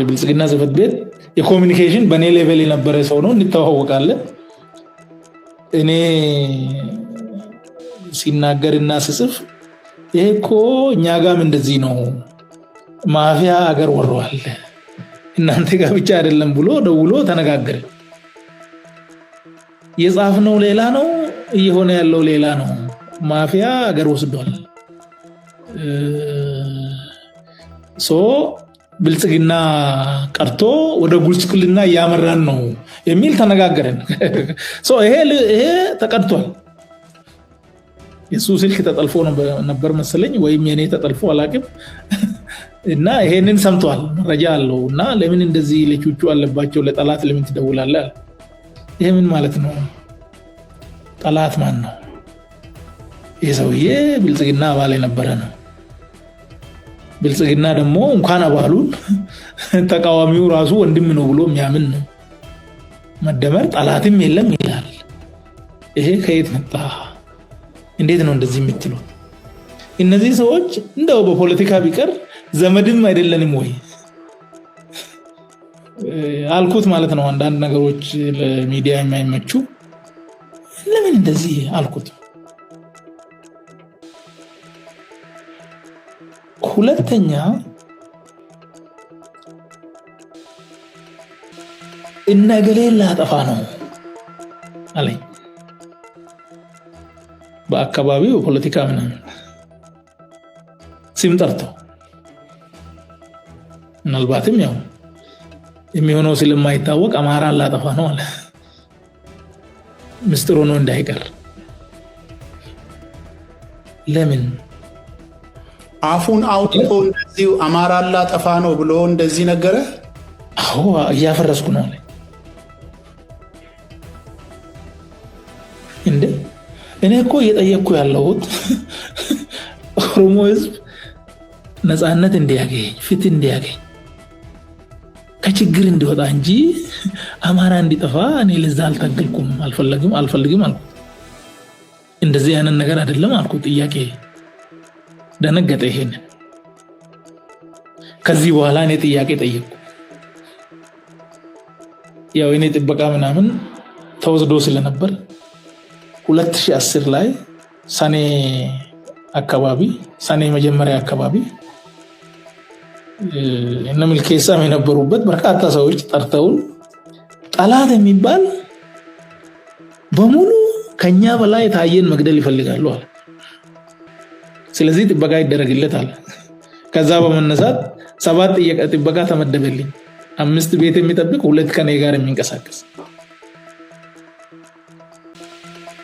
A: ብልጽግና ጽፈት ቤት የኮሙኒኬሽን በኔ ሌቨል የነበረ ሰው ነው እንተዋወቃለን እኔ ሲናገርና ስጽፍ ይሄኮ እኛ ጋም እንደዚህ ነው ማፊያ አገር ወሯል እናንተ ጋር ብቻ አይደለም ብሎ ደውሎ ተነጋገረ የጻፍነው ሌላ ነው እየሆነ ያለው ሌላ ነው ማፊያ አገር ወስዷል ሶ ብልጽግና ቀርቶ ወደ ጉልጽቅልና ያመራን ነው የሚል ተነጋገረን ሶ ይሄ ተቀድቷል ኢየሱስ ስልክ ተጠልፎ ነበር መሰለኝ ወይም የኔ ተጠልፎ አላቅም እና ይሄንን ሰምቷል መረጃ አለውና ለምን እንደዚህ ለቹቹ አለባቸው ለጠላት ለምን ትደውላለህ ይሄ ምን ማለት ነው ጠላት ማን ነው የሰውዬ ብልጽግና አባል የነበረ ነው ብልጽግና ደግሞ እንኳን አባሉን ተቃዋሚው ራሱ ወንድም ነው ብሎ የሚያምን ነው መደመር ጠላትም የለም ይላል ይሄ ከየት መጣ እንዴት ነው እንደዚህ የምትሉ እነዚህ ሰዎች እንደው በፖለቲካ ቢቀር ዘመድም አይደለንም ወይ አልኩት ማለት ነው አንዳንድ ነገሮች ለሚዲያ የማይመቹ ለምን እንደዚህ አልኩት ሁለተኛ እነገሌን ላጠፋ ነው አለኝ በአካባቢው ፖለቲካ ምናምን ስም ጠርቶ ምናልባትም ያው የሚሆነው ስለማይታወቅ አማራን ላጠፋ ነው አለ ምስጢሩ ነው እንዳይቀር ለምን
B: አፉን አውጥቶ እንደዚህ አማራን ላጠፋ ነው ብሎ እንደዚህ ነገረ
A: አዎ እያፈረስኩ ነው አለ እንዴ እኔ እኮ እየጠየቅኩ ያለሁት ኦሮሞ ህዝብ ነፃነት እንዲያገኝ ፍትህ እንዲያገኝ ከችግር እንዲወጣ እንጂ አማራ እንዲጠፋ እኔ ለዛ አልታገልኩም አልፈልግም አልኩት እንደዚህ አይነት ነገር አይደለም አልኩት ጥያቄ ደነገጠ ይሄን ከዚህ በኋላ እኔ ጥያቄ ጠየቅኩ ያው እኔ ጥበቃ ምናምን ተወስዶ ስለነበር 2010 ላይ ሰኔ መጀመሪያ አካባቢ እነ ምልኬሳም የነበሩበት በርካታ ሰዎች ጠርተውን ጠላት የሚባል በሙሉ ከኛ በላይ ታየን መግደል ይፈልጋሉ አለ ስለዚህ ጥበቃ ይደረግለታል ከዛ በመነሳት 7 ጥበቃ ተመደበልኝ 5 ቤት የሚጠብቅ 2 ከኔ ጋር የሚንቀሳቀስ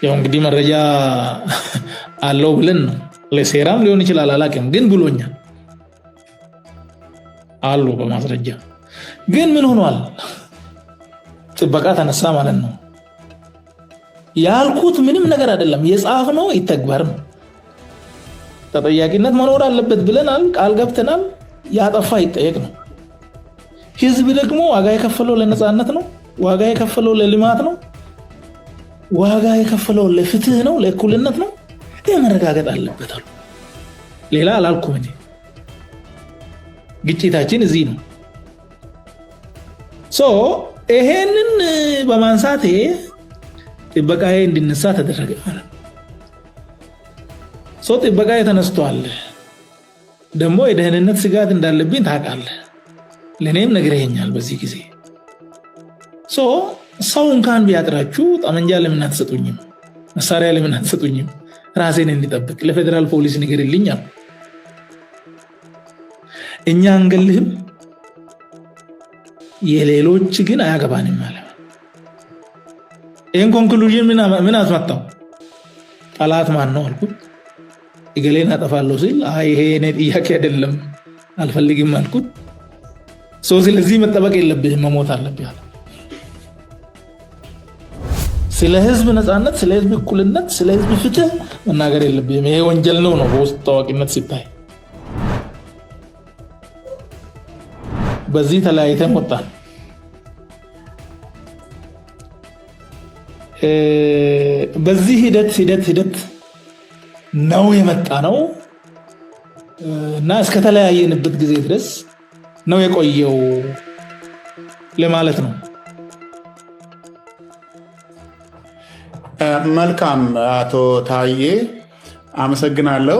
A: ያው እንግዲህ መረጃ አለው ብለን ነው ለሴራም ሊሆን ይችላል አላውቅም ግን ብሎኛል አሉ በማስረጃ ግን ምን ሆኗል ጥበቃ ተነሳ ማለት ነው ያልኩት ምንም ነገር አይደለም የጻፍነው ይተግበር ነው ተጠያቂነት መኖር አለበት ብለናል ቃል ገብተናል ያጠፋ ይጠየቅ ነው ህዝብ ደግሞ ዋጋ የከፈለው ለነፃነት ነው ዋጋ የከፈለው ለልማት ነው ዋጋ የከፈለው ለፍትህ ነው ለእኩልነት ነው የመረጋገጥ አለበት አሉ ሌላ አላልኩም እንጂ ግጭታችን እዚህ ነው ይሄንን በማንሳቴ ጥበቃዬ እንዲነሳ ተደረገ ማለት ጥበቃዬ ተነስቷል ደግሞ የደህንነት ስጋት እንዳለብኝ ታውቃለህ ለኔም ነግረኸኛል በዚህ ጊዜ ሰው እንኳን ቢያጥራችሁ ጠመንጃ ለምን አትሰጡኝም መሳሪያ ለምን አትሰጡኝም ራሴን እንዲጠብቅ ለፌደራል ፖሊስ ንገርልኝ አሉ እኛ አንገልህም የሌሎች ግን አያገባንም ማለት ይሄን ኮንክሉዥን ምን አስመጣው ጠላት ማን ነው አልኩት ይገሌን አጠፋለሁ ሲል ይሄ እኔ ጥያቄ አይደለም አልፈልግም አልኩት ስለዚህ መጠበቅ የለብህም መሞት አለብህ አለ ስለ ህዝብ ነፃነት ስለ ህዝብ እኩልነት ስለ ህዝብ ፍትህ መናገር የለብህም ይሄ ወንጀል ነው በውስጥ ታዋቂነት ሲታይ በዚህ ተለያይተን ወጣን በዚህ ሂደት ነው የመጣ ነው እና እስከ ተለያየንበት ጊዜ ድረስ ነው የቆየው ለማለት ነው
B: መልካም አቶ ታዬ አመሰግናለሁ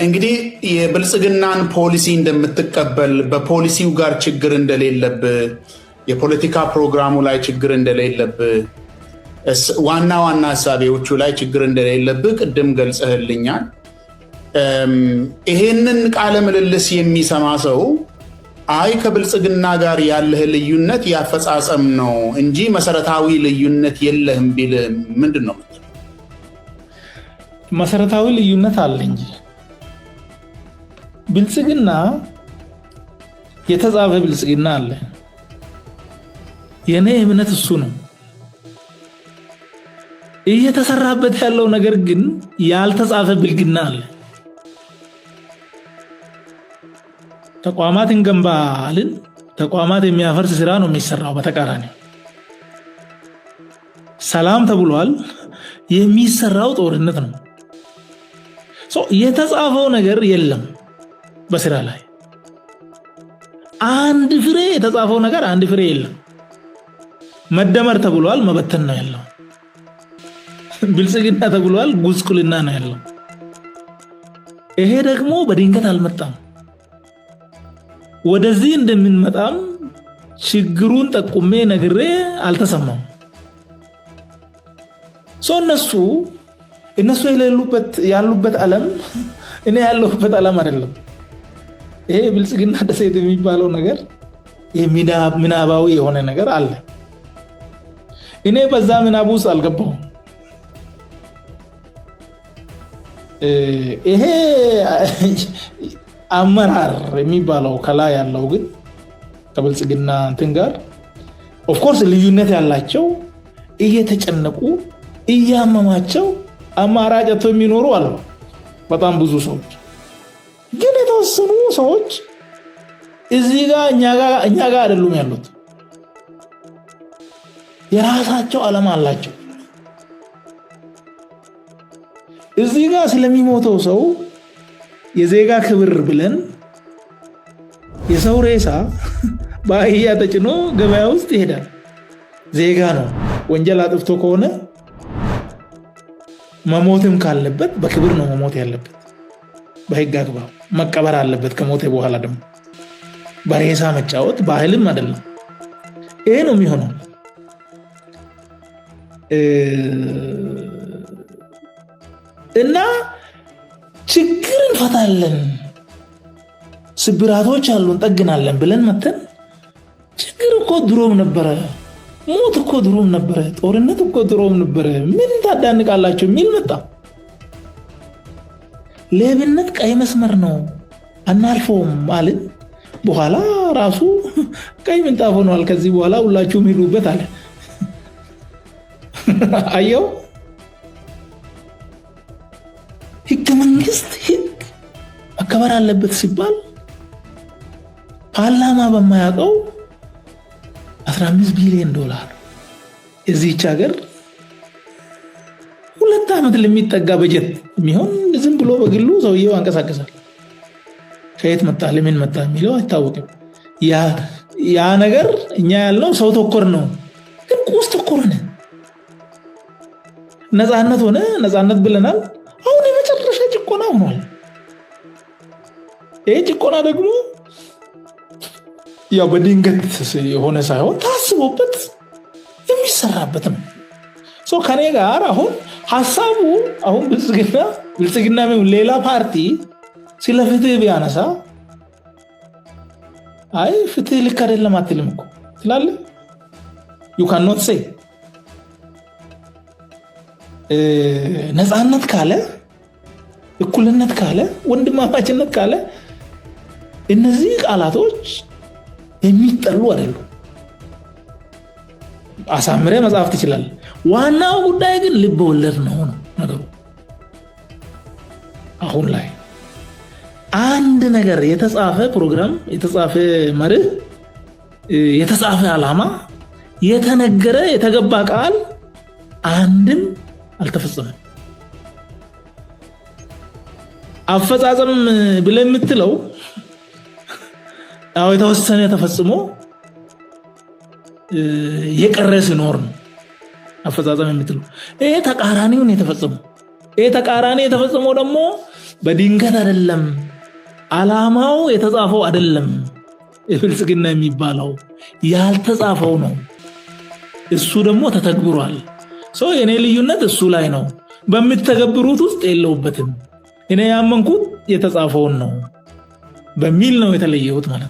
B: እንግዲህ የብልጽግናን ፖሊሲ እንደምትቀበል በፖሊሲው ጋር ችግር እንደሌለብህ የፖለቲካ ፕሮግራሙ ላይ ችግር እንደሌለብህ ዋና ሐሳቤዎቹ ላይ ችግር እንደሌለብህ ቅድም ገልጸህልኛል። ይሄንን ቃለ ምልልስ የሚሰማ ሰው አይ ከብልጽግና ጋር ያለህ ልዩነት ያፈጻጸም ነው እንጂ መሰረታዊ ልዩነት የለህም ቢል ምንድነው?
A: መሰረታዊ ልዩነት አለ እንጂ ብልጽግና የተጻፈ ብልጽግና አለ። የኔ እምነት እሱ ነው። እየተሰራበት ያለው ነገር ግን ያልተጻፈ ብልግና አለ። ተቋማትን ገንባልን ተቋማት የሚያፈርስ ስራ ነው የሚሰራው። በተቃራኒ ሰላም ተብሏል፣ የሚሰራው ጦርነት ነው። የተጻፈው ነገር የለም በስራ ላይ አንድ ፍሬ የተጻፈው ነገር አንድ ፍሬ የለም። መደመር ተብሏል፣ መበተን ነው ያለው። ብልጽግና ተብሏል፣ ጉስቁልና ነው ያለው። ይሄ ደግሞ በድንገት አልመጣም። ወደዚህ እንደምንመጣም ችግሩን ጠቁሜ ነግሬ አልተሰማም። እነሱ ያሉበት ዓለም እኔ ያለሁበት ዓለም አይደለም። ይሄ ብልጽግና ደሴት የሚባለው ነገር ምናባዊ የሆነ ነገር አለ። እኔ በዛ ምናብ ውስጥ አልገባሁም። ይሄ አመራር የሚባለው ከላይ ያለው ግን ከብልጽግና እንትን ጋር ኦፍ ኮርስ ልዩነት ያላቸው እየተጨነቁ እያመማቸው አማራጭ የሚኖሩ አሉ በጣም ብዙ ሰዎች። ግን የተወሰኑ ሰዎች እዚህ ጋር እኛ ጋር አይደሉም ያሉት። የራሳቸው ዓላማ አላቸው። እዚህ ጋር ስለሚሞተው ሰው የዜጋ ክብር ብለን የሰው ሬሳ በአህያ ተጭኖ ገበያ ውስጥ ይሄዳል። ዜጋ ነው። ወንጀል አጥፍቶ ከሆነ መሞትም ካለበት በክብር ነው መሞት ያለበት። በህግ አግባብ መቀበር አለበት። ከሞተ በኋላ ደግሞ በሬሳ መጫወት ባህልም አይደለም። ይሄ ነው የሚሆነው። እና ችግር እንፈታለን፣ ስብራቶች አሉን ጠግናለን ብለን መተን ችግር እኮ ድሮም ነበረ፣ ሞት እኮ ድሮም ነበረ፣ ጦርነት እኮ ድሮም ነበረ፣ ምን ታዳንቃላችሁ የሚል መጣ። ሌብነት ቀይ መስመር ነው አናልፈውም ማለት በኋላ ራሱ ቀይ ምንጣፍ ሆኗል። ከዚህ በኋላ ሁላችሁም ሂዱበት አለ። አየው ህገ መንግስት ህግ መከበር አለበት ሲባል ፓርላማ በማያውቀው 15 ቢሊዮን ዶላር እዚህች ሀገር 2 ዓመት ለሚጠጋ በጀት የሚሆን ዝም ብሎ በግሉ ሰውየው አንቀሳቀሳል። ከየት መጣ ለምን መጣ የሚለው አይታወቅም። ያ ነገር እኛ ያልነው ሰው ተኮር ነው፣ ግን ቁስ ተኮር ነው። ነፃነት ሆነ ነፃነት ብለናል። አሁን የመጨረሻ ጭቆና ሆኗል። ይሄ ጭቆና ደግሞ ያው በድንገት የሆነ ሳይሆን ታስቦበት የሚሰራበት ነው። ከኔ ጋር አሁን ሐሳቡ አሁን ብልጽግና ሌላ ፓርቲ ስለ ፍትህ ቢያነሳ አይ ፍትህ ልክ አይደለም አትልም እኮ ትላለህ። you cannot say ነፃነት ካለ እኩልነት ካለ ወንድማማችነት ካለ እነዚህ ቃላቶች የሚጠሉ አይደሉም። አሳምረ መጻፍ ትችላለህ። ዋናው ጉዳይ ግን ልብ ወለድ ነው ነገሩ። አሁን ላይ አንድ ነገር የተጻፈ ፕሮግራም፣ የተጻፈ መርህ፣ የተጻፈ ዓላማ፣ የተነገረ የተገባ ቃል አንድም አልተፈጸመም። አፈጻጸም ብለን የምትለው አው የተወሰነ ተፈጽሞ የቀረ ሲኖር ነው አፈጻጸም የምትለው። ይሄ ተቃራኒውን የተፈጸመው ደግሞ በድንገት አይደለም ዓላማው የተጻፈው አይደለም የብልጽግና የሚባለው ያልተጻፈው ነው እሱ ደግሞ ተተግብሯል ሰው የኔ ልዩነት እሱ ላይ ነው በሚተገብሩት ውስጥ የለውበትም እኔ ያመንኩት የተጻፈውን ነው በሚል ነው የተለየሁት ማለት